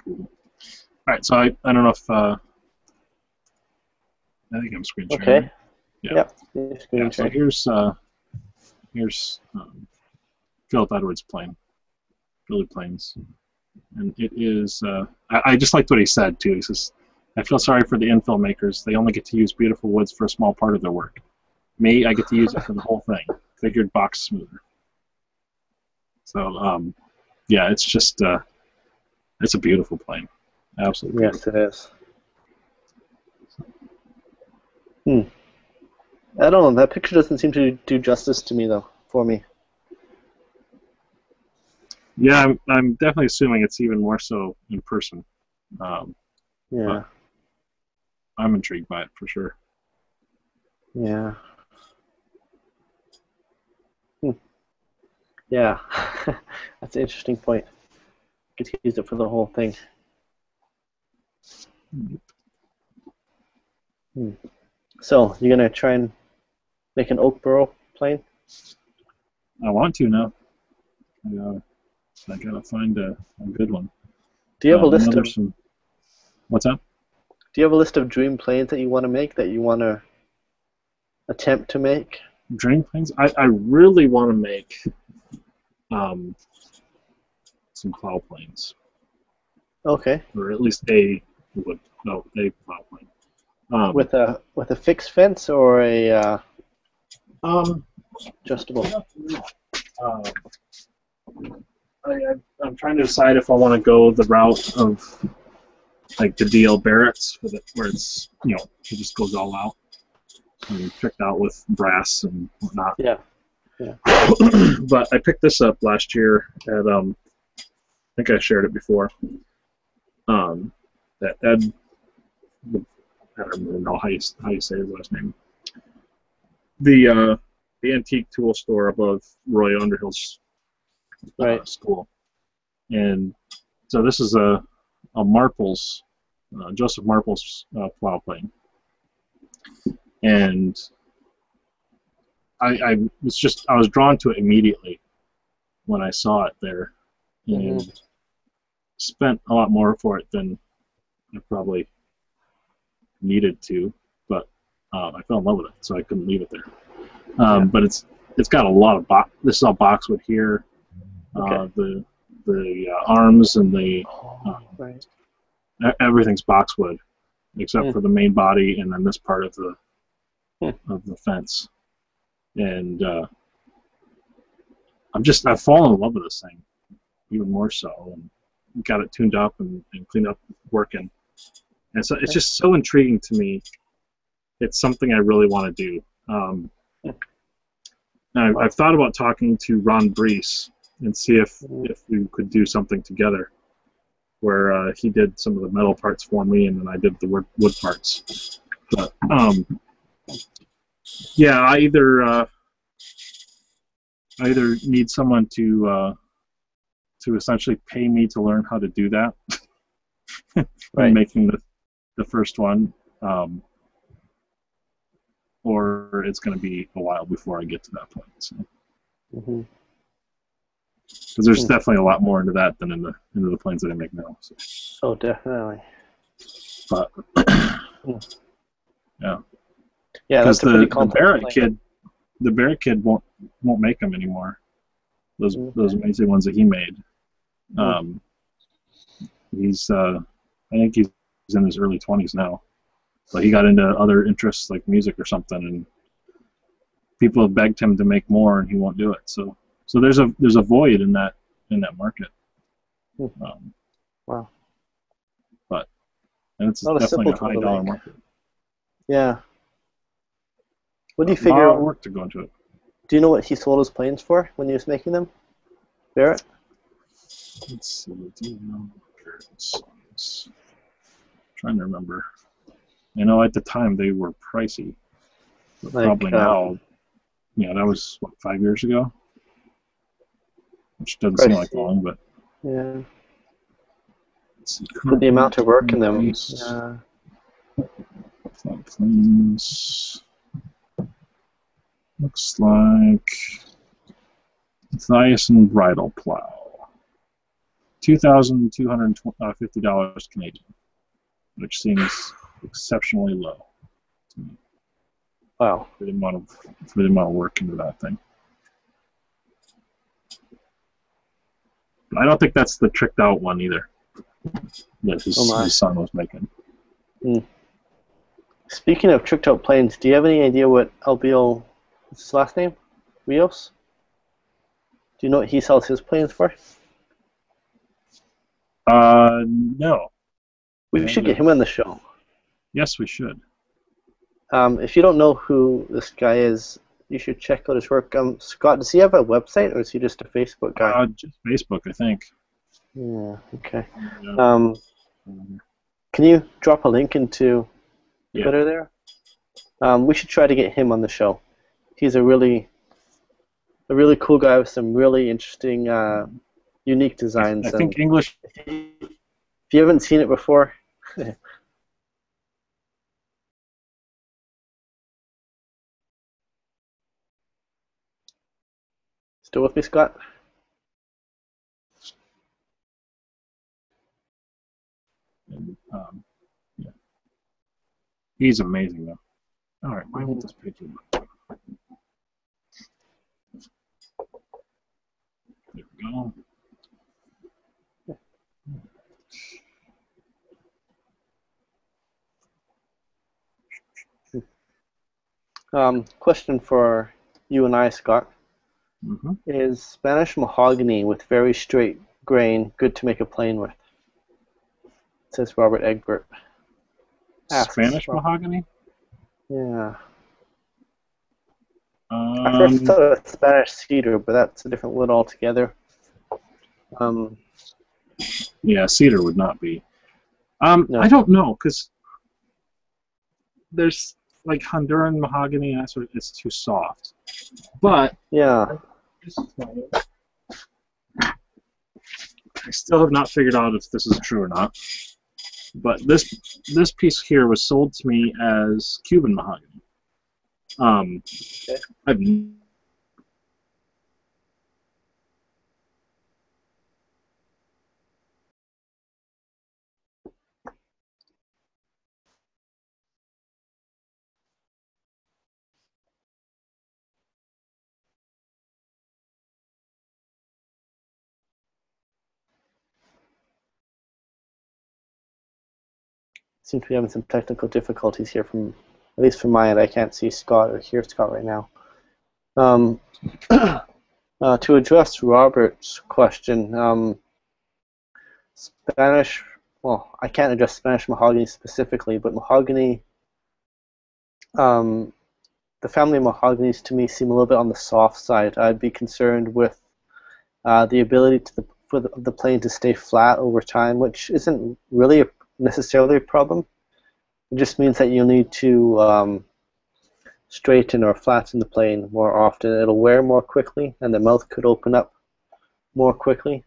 Speaker 2: Cool. All right, so I don't know if I think I'm screen sharing.
Speaker 1: Okay.
Speaker 2: Yeah.
Speaker 1: Yep.
Speaker 2: Yeah. So here's Philip Edwards' plane, Billy Planes, and it is. I just liked what he said too. He says, "I feel sorry for the infill makers. They only get to use beautiful woods for a small part of their work. Me, I get to use it for the whole thing. Figured box smoother." So yeah, it's just it's a beautiful plane. Absolutely.
Speaker 1: Yes, it is. I don't know. That picture doesn't seem to do justice to me, though. For me.
Speaker 2: Yeah, I'm definitely assuming it's even more so in person.
Speaker 1: Yeah.
Speaker 2: I'm intrigued by it for sure.
Speaker 1: Yeah. Yeah. That's an interesting point. You could use it for the whole thing. So, you're going to try and make an oak burrow plane?
Speaker 2: I want to now. I gotta find a good one.
Speaker 1: Do you have a list of
Speaker 2: What's that?
Speaker 1: Do you have a list of dream planes that you want to make, that you want to attempt to make?
Speaker 2: Dream planes? I really want to make some plow planes.
Speaker 1: Okay.
Speaker 2: Or at least a plow plane.
Speaker 1: With a fixed fence or a adjustable?
Speaker 2: I'm trying to decide if I want to go the route of like the DL Barretts, where it's it just goes all out and tricked out with brass and whatnot.
Speaker 1: Yeah. Yeah.
Speaker 2: But I picked this up last year at I think I shared it before. That Ed, I don't even know how you say his last name. The antique tool store above Roy Underhill's school, and so this is a Marples, Joseph Marples plow plane, and I was drawn to it immediately when I saw it there, and spent a lot more for it than I probably needed to, but I fell in love with it, so I couldn't leave it there. But it's got a lot of this is all boxwood here. The arms and the everything's boxwood except for the main body and then this part of the fence. And I've fallen in love with this thing even more so, and got it tuned up and cleaned up, working. And so it's just so intriguing to me. It's something I really want to do. I've thought about talking to Ron Brees and see if we could do something together, where he did some of the metal parts for me and then I did the wood parts. But yeah, I either need someone to essentially pay me to learn how to do that, when making the first one, or it's going to be a while before I get to that point. So. Because there's definitely a lot more into that than into the planes that I make now. So.
Speaker 1: Oh, definitely.
Speaker 2: But yeah.
Speaker 1: Yeah, that's a pretty complex
Speaker 2: the Barrett kid won't make them anymore. those amazing ones that he made. He's I think he's in his early 20s now, but he got into other interests like music or something, and people have begged him to make more, and he won't do it. So there's a void in that market.
Speaker 1: Wow.
Speaker 2: And it's
Speaker 1: Not
Speaker 2: definitely a
Speaker 1: simple
Speaker 2: high
Speaker 1: to
Speaker 2: dollar
Speaker 1: make.
Speaker 2: market.
Speaker 1: Yeah. What do you
Speaker 2: A lot of
Speaker 1: figure?
Speaker 2: work to go into it.
Speaker 1: Do you know what he sold his planes for when he was making them, Barrett?
Speaker 2: Let's see. Do you know Barrett's? Trying to remember. You know, at the time they were pricey, but
Speaker 1: Like,
Speaker 2: probably now. Yeah, that was what, 5 years ago, which doesn't seem like long, but
Speaker 1: yeah.
Speaker 2: let's see,
Speaker 1: With the amount of work in them.
Speaker 2: Yeah. Planes. Looks like Thiason bridle plow, $2,250 Canadian, which seems exceptionally low to me.
Speaker 1: Wow.
Speaker 2: For the amount of work into that thing. But I don't think that's the tricked out one either that his son was making.
Speaker 1: Speaking of tricked out planes, do you have any idea what Albio, what's his last name? Rios? Do you know what he sells his planes for?
Speaker 2: No.
Speaker 1: We should get him on the show.
Speaker 2: Yes, we should.
Speaker 1: If you don't know who this guy is, you should check out his work. Scott, does he have a website, or is he just a Facebook guy?
Speaker 2: Just Facebook, I think.
Speaker 1: Yeah, okay.
Speaker 2: Yeah.
Speaker 1: Can you drop a link into Twitter there? We should try to get him on the show. He's a really cool guy with some really interesting, unique designs.
Speaker 2: I think English.
Speaker 1: If you haven't seen it before, still with me, Scott?
Speaker 2: Yeah. He's amazing, though. All right, why won't this page load? There we go.
Speaker 1: Question for you and I, Scott. Is Spanish mahogany with very straight grain good to make a plane with? Says Robert Egbert.
Speaker 2: Spanish mahogany?
Speaker 1: Yeah. I first thought it was Spanish cedar, but that's a different wood altogether.
Speaker 2: Yeah, cedar would not be.
Speaker 1: No.
Speaker 2: I don't know, because there's like Honduran mahogany, and it's too soft. But
Speaker 1: yeah,
Speaker 2: I still have not figured out if this is true or not. But this piece here was sold to me as Cuban mahogany. Okay.
Speaker 1: Seems to be having some technical difficulties here at least from my end. I can't see Scott or hear Scott right now. To address Robert's question, Spanish, well, I can't address Spanish mahogany specifically, but mahogany, the family of mahoganies to me seem a little bit on the soft side. I'd be concerned with the ability for the plane to stay flat over time, which isn't really necessarily a problem. It just means that you'll need to straighten or flatten the plane more often. It'll wear more quickly, and the mouth could open up more quickly.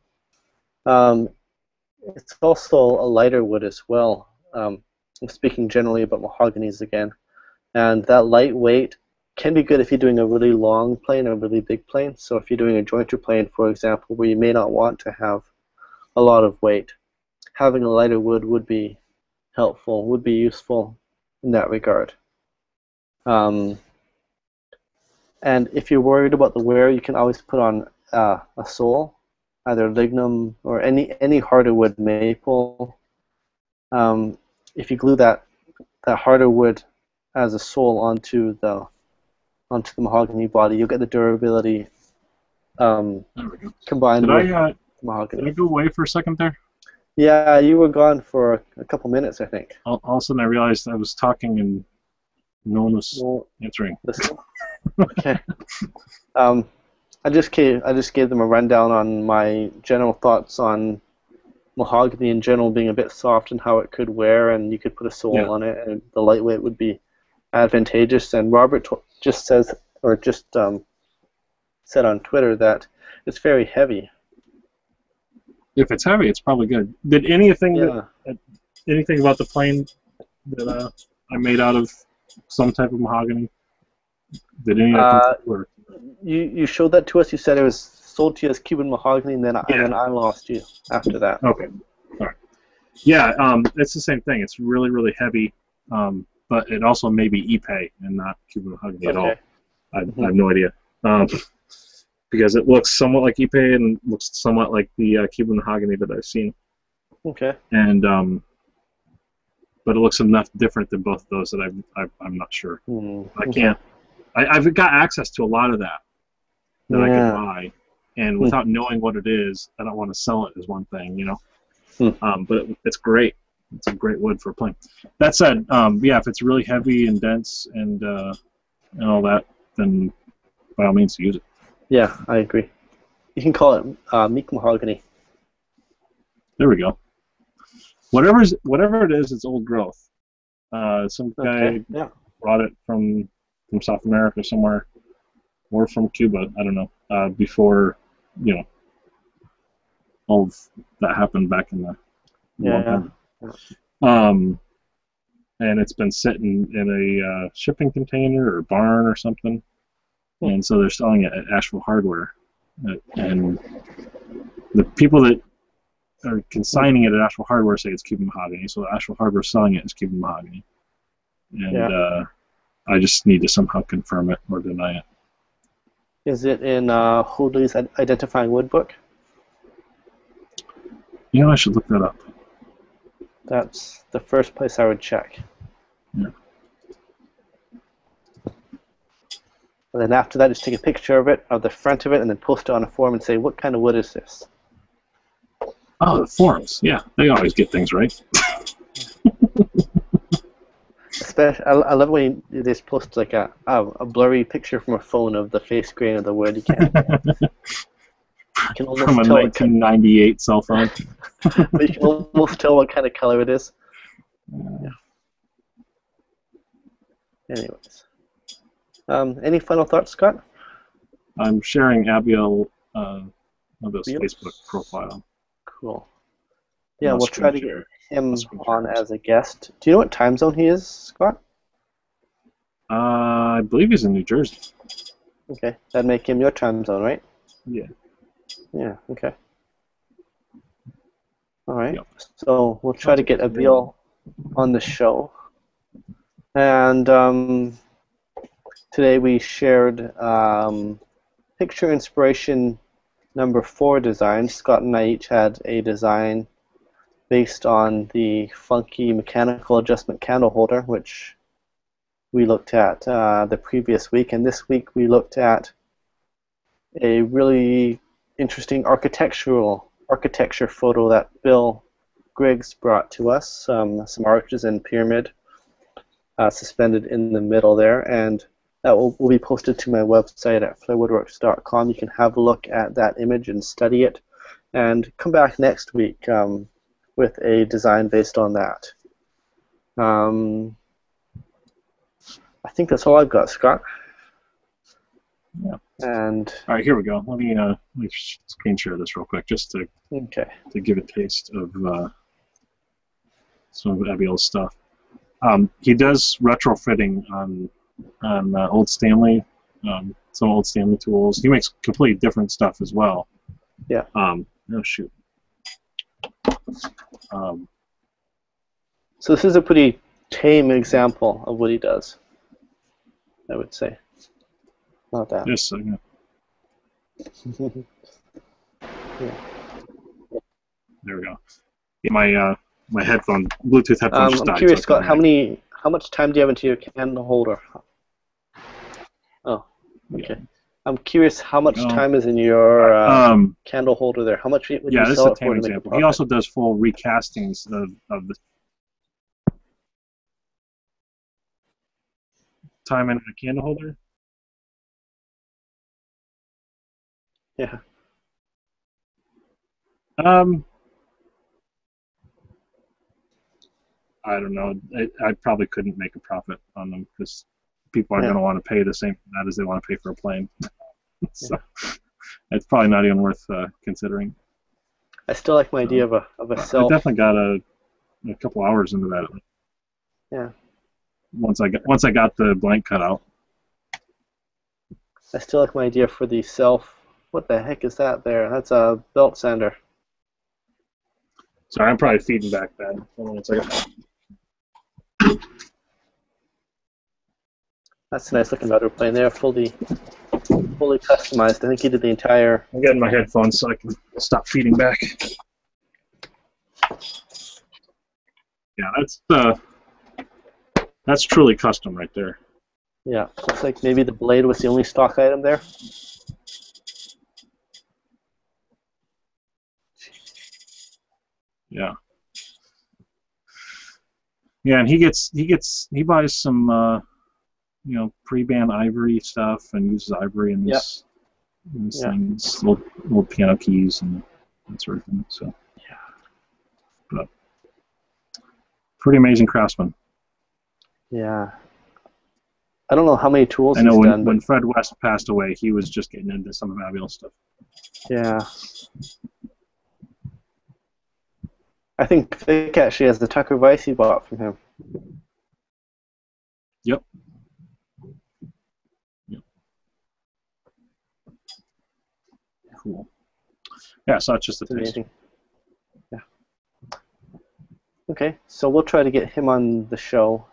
Speaker 1: It's also a lighter wood as well. I'm speaking generally about mahoganies again. And that lightweight can be good if you're doing a really long plane or a really big plane. So if you're doing a jointer plane, for example, where you may not want to have a lot of weight, having a lighter wood would be helpful, would be useful in that regard. And if you're worried about the wear, you can always put on a sole, either lignum or any harder wood, maple. If you glue that harder wood as a sole onto the mahogany body, you'll get the durability
Speaker 2: There we go.
Speaker 1: combined
Speaker 2: Did
Speaker 1: with
Speaker 2: I
Speaker 1: mahogany.
Speaker 2: did I go away for a second there?
Speaker 1: Yeah, you were gone for a couple minutes, I think.
Speaker 2: All of a sudden I realized I was talking and no one was
Speaker 1: Well,
Speaker 2: answering.
Speaker 1: listen. Okay. I just gave them a rundown on my general thoughts on mahogany in general being a bit soft and how it could wear, and you could put a sole on it, and the lightweight would be advantageous. And Robert just says, or just said on Twitter that it's very heavy.
Speaker 2: If it's heavy, it's probably good. Did anything
Speaker 1: Yeah.
Speaker 2: anything about the plane that I made out of some type of mahogany? Did any of that come through?
Speaker 1: You showed that to us. You said it was sold to you as Cuban mahogany, and then I lost you after that.
Speaker 2: Okay. All right. Yeah, it's the same thing. It's really, really heavy, but it also may be Ipe and not Cuban mahogany at all. I have no idea. Because it looks somewhat like Ipe and looks somewhat like the Cuban mahogany that I've seen.
Speaker 1: Okay.
Speaker 2: And but it looks enough different than both of those that I'm not sure. I can't. I've got access to a lot of that I could buy, and without knowing what it is, I don't want to sell it as one thing, you know. But it's great. It's a great wood for a plane. That said, yeah, if it's really heavy and dense and all that, then by all means use it.
Speaker 1: Yeah, I agree. You can call it meek mahogany.
Speaker 2: There we go. Whatever it is, it's old growth. Some guy brought it from South America somewhere, or from Cuba. I don't know. Before, you know, all of that happened back in the long time. And it's been sitting in a shipping container or barn or something, and so they're selling it at Asheville Hardware, and the people that are consigning it at Asheville Hardware say it's Cuban mahogany, so Asheville Hardware is selling it as Cuban mahogany, and I just need to somehow confirm it or deny it.
Speaker 1: Is it in Hoadley's Identifying Wood book?
Speaker 2: You know, I should look that up.
Speaker 1: That's the first place I would check.
Speaker 2: Yeah.
Speaker 1: And then after that, just take a picture of it, of the front of it, and then post it on a forum and say, what kind of wood is this?
Speaker 2: Oh, the forums. Yeah, they always get things right.
Speaker 1: Especially, I love when you just post like a blurry picture from a phone of the face grain of the wood. You can almost
Speaker 2: from a 1998 cell phone.
Speaker 1: But you can almost tell what kind of color it is. Yeah. Anyways. Any final thoughts, Scott?
Speaker 2: I'm sharing Abiel's Facebook profile.
Speaker 1: Cool. Yeah, we'll try to get him on as a guest. Do you know what time zone he is, Scott?
Speaker 2: I believe he's in New Jersey.
Speaker 1: Okay, that'd make him your time zone, right?
Speaker 2: Yeah.
Speaker 1: Yeah, okay. All right,
Speaker 2: Yep.
Speaker 1: So we'll try to get Abiel on the show. And today we shared picture inspiration number 4 design. Scott and I each had a design based on the funky mechanical adjustment candle holder, which we looked at the previous week. And this week we looked at a really interesting architecture photo that Bill Griggs brought to us, some arches and pyramid suspended in the middle there, and that will be posted to my website at flairwoodworks.com. You can have a look at that image and study it, and come back next week with a design based on that. I think that's all I've got, Scott.
Speaker 2: Yeah.
Speaker 1: And
Speaker 2: all right, here we go. Let me screen share this real quick, just to give a taste of some of Abiel's stuff. He does retrofitting on old Stanley, some old Stanley tools. He makes completely different stuff as well.
Speaker 1: Yeah.
Speaker 2: Oh shoot.
Speaker 1: So this is a pretty tame example of what he does, I would say. Not that.
Speaker 2: Just a second.
Speaker 1: Yeah.
Speaker 2: There we go. Yeah, my headphone, Bluetooth headphones just
Speaker 1: I'm
Speaker 2: died, so I
Speaker 1: curious, Scott,
Speaker 2: couldn't really.
Speaker 1: how much time do you have into your candle holder? Oh,
Speaker 2: Yeah.
Speaker 1: okay. I'm curious how much
Speaker 2: Well,
Speaker 1: time is in your
Speaker 2: um,
Speaker 1: candle holder there. How much would you
Speaker 2: yeah, this is
Speaker 1: sell
Speaker 2: a
Speaker 1: it for
Speaker 2: tame
Speaker 1: to make a
Speaker 2: example. He
Speaker 1: profit?
Speaker 2: also does full recastings of the time in a candle holder.
Speaker 1: Yeah.
Speaker 2: Um, I don't know. I probably couldn't make a profit on them because people aren't
Speaker 1: Yeah.
Speaker 2: going to want to pay the same for that as they want to pay for a plane. So
Speaker 1: Yeah.
Speaker 2: it's probably not even worth considering.
Speaker 1: I still like my idea
Speaker 2: So,
Speaker 1: of a
Speaker 2: but I definitely
Speaker 1: self.
Speaker 2: got a couple hours into that
Speaker 1: Yeah.
Speaker 2: once I got the blank cut out.
Speaker 1: I still like my idea for the self. What the heck is that there? That's a belt sander.
Speaker 2: Sorry, I'm probably feeding back bad. Hold on one second.
Speaker 1: That's a nice looking rudder plane there, fully customized. I think he did the entire.
Speaker 2: I'm getting my headphones so I can stop feeding back. Yeah, that's truly custom right there.
Speaker 1: Yeah, looks like maybe the blade was the only stock item there.
Speaker 2: Yeah. Yeah, and he buys some pre-band ivory stuff and uses ivory in
Speaker 1: Yeah.
Speaker 2: these
Speaker 1: Yeah.
Speaker 2: things, little piano keys and that sort of thing. So, but pretty amazing craftsman.
Speaker 1: Yeah. I don't know how many tools
Speaker 2: I know
Speaker 1: he's done, but
Speaker 2: when Fred West passed away, he was just getting into some fabulous stuff.
Speaker 1: yeah. I think Vic actually has the Tucker Vice he bought from him.
Speaker 2: Yep. Cool. Yeah, so that's just a
Speaker 1: It's
Speaker 2: taste.
Speaker 1: amazing. Yeah. Okay, so we'll try to get him on the show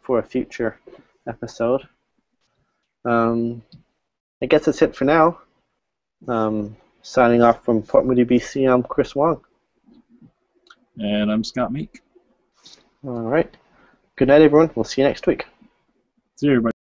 Speaker 1: for a future episode. I guess that's it for now. Signing off from Port Moody, BC, I'm Chris Wong.
Speaker 2: And I'm Scott Meek.
Speaker 1: All right. Good night, everyone. We'll see you next week.
Speaker 2: See you, everybody.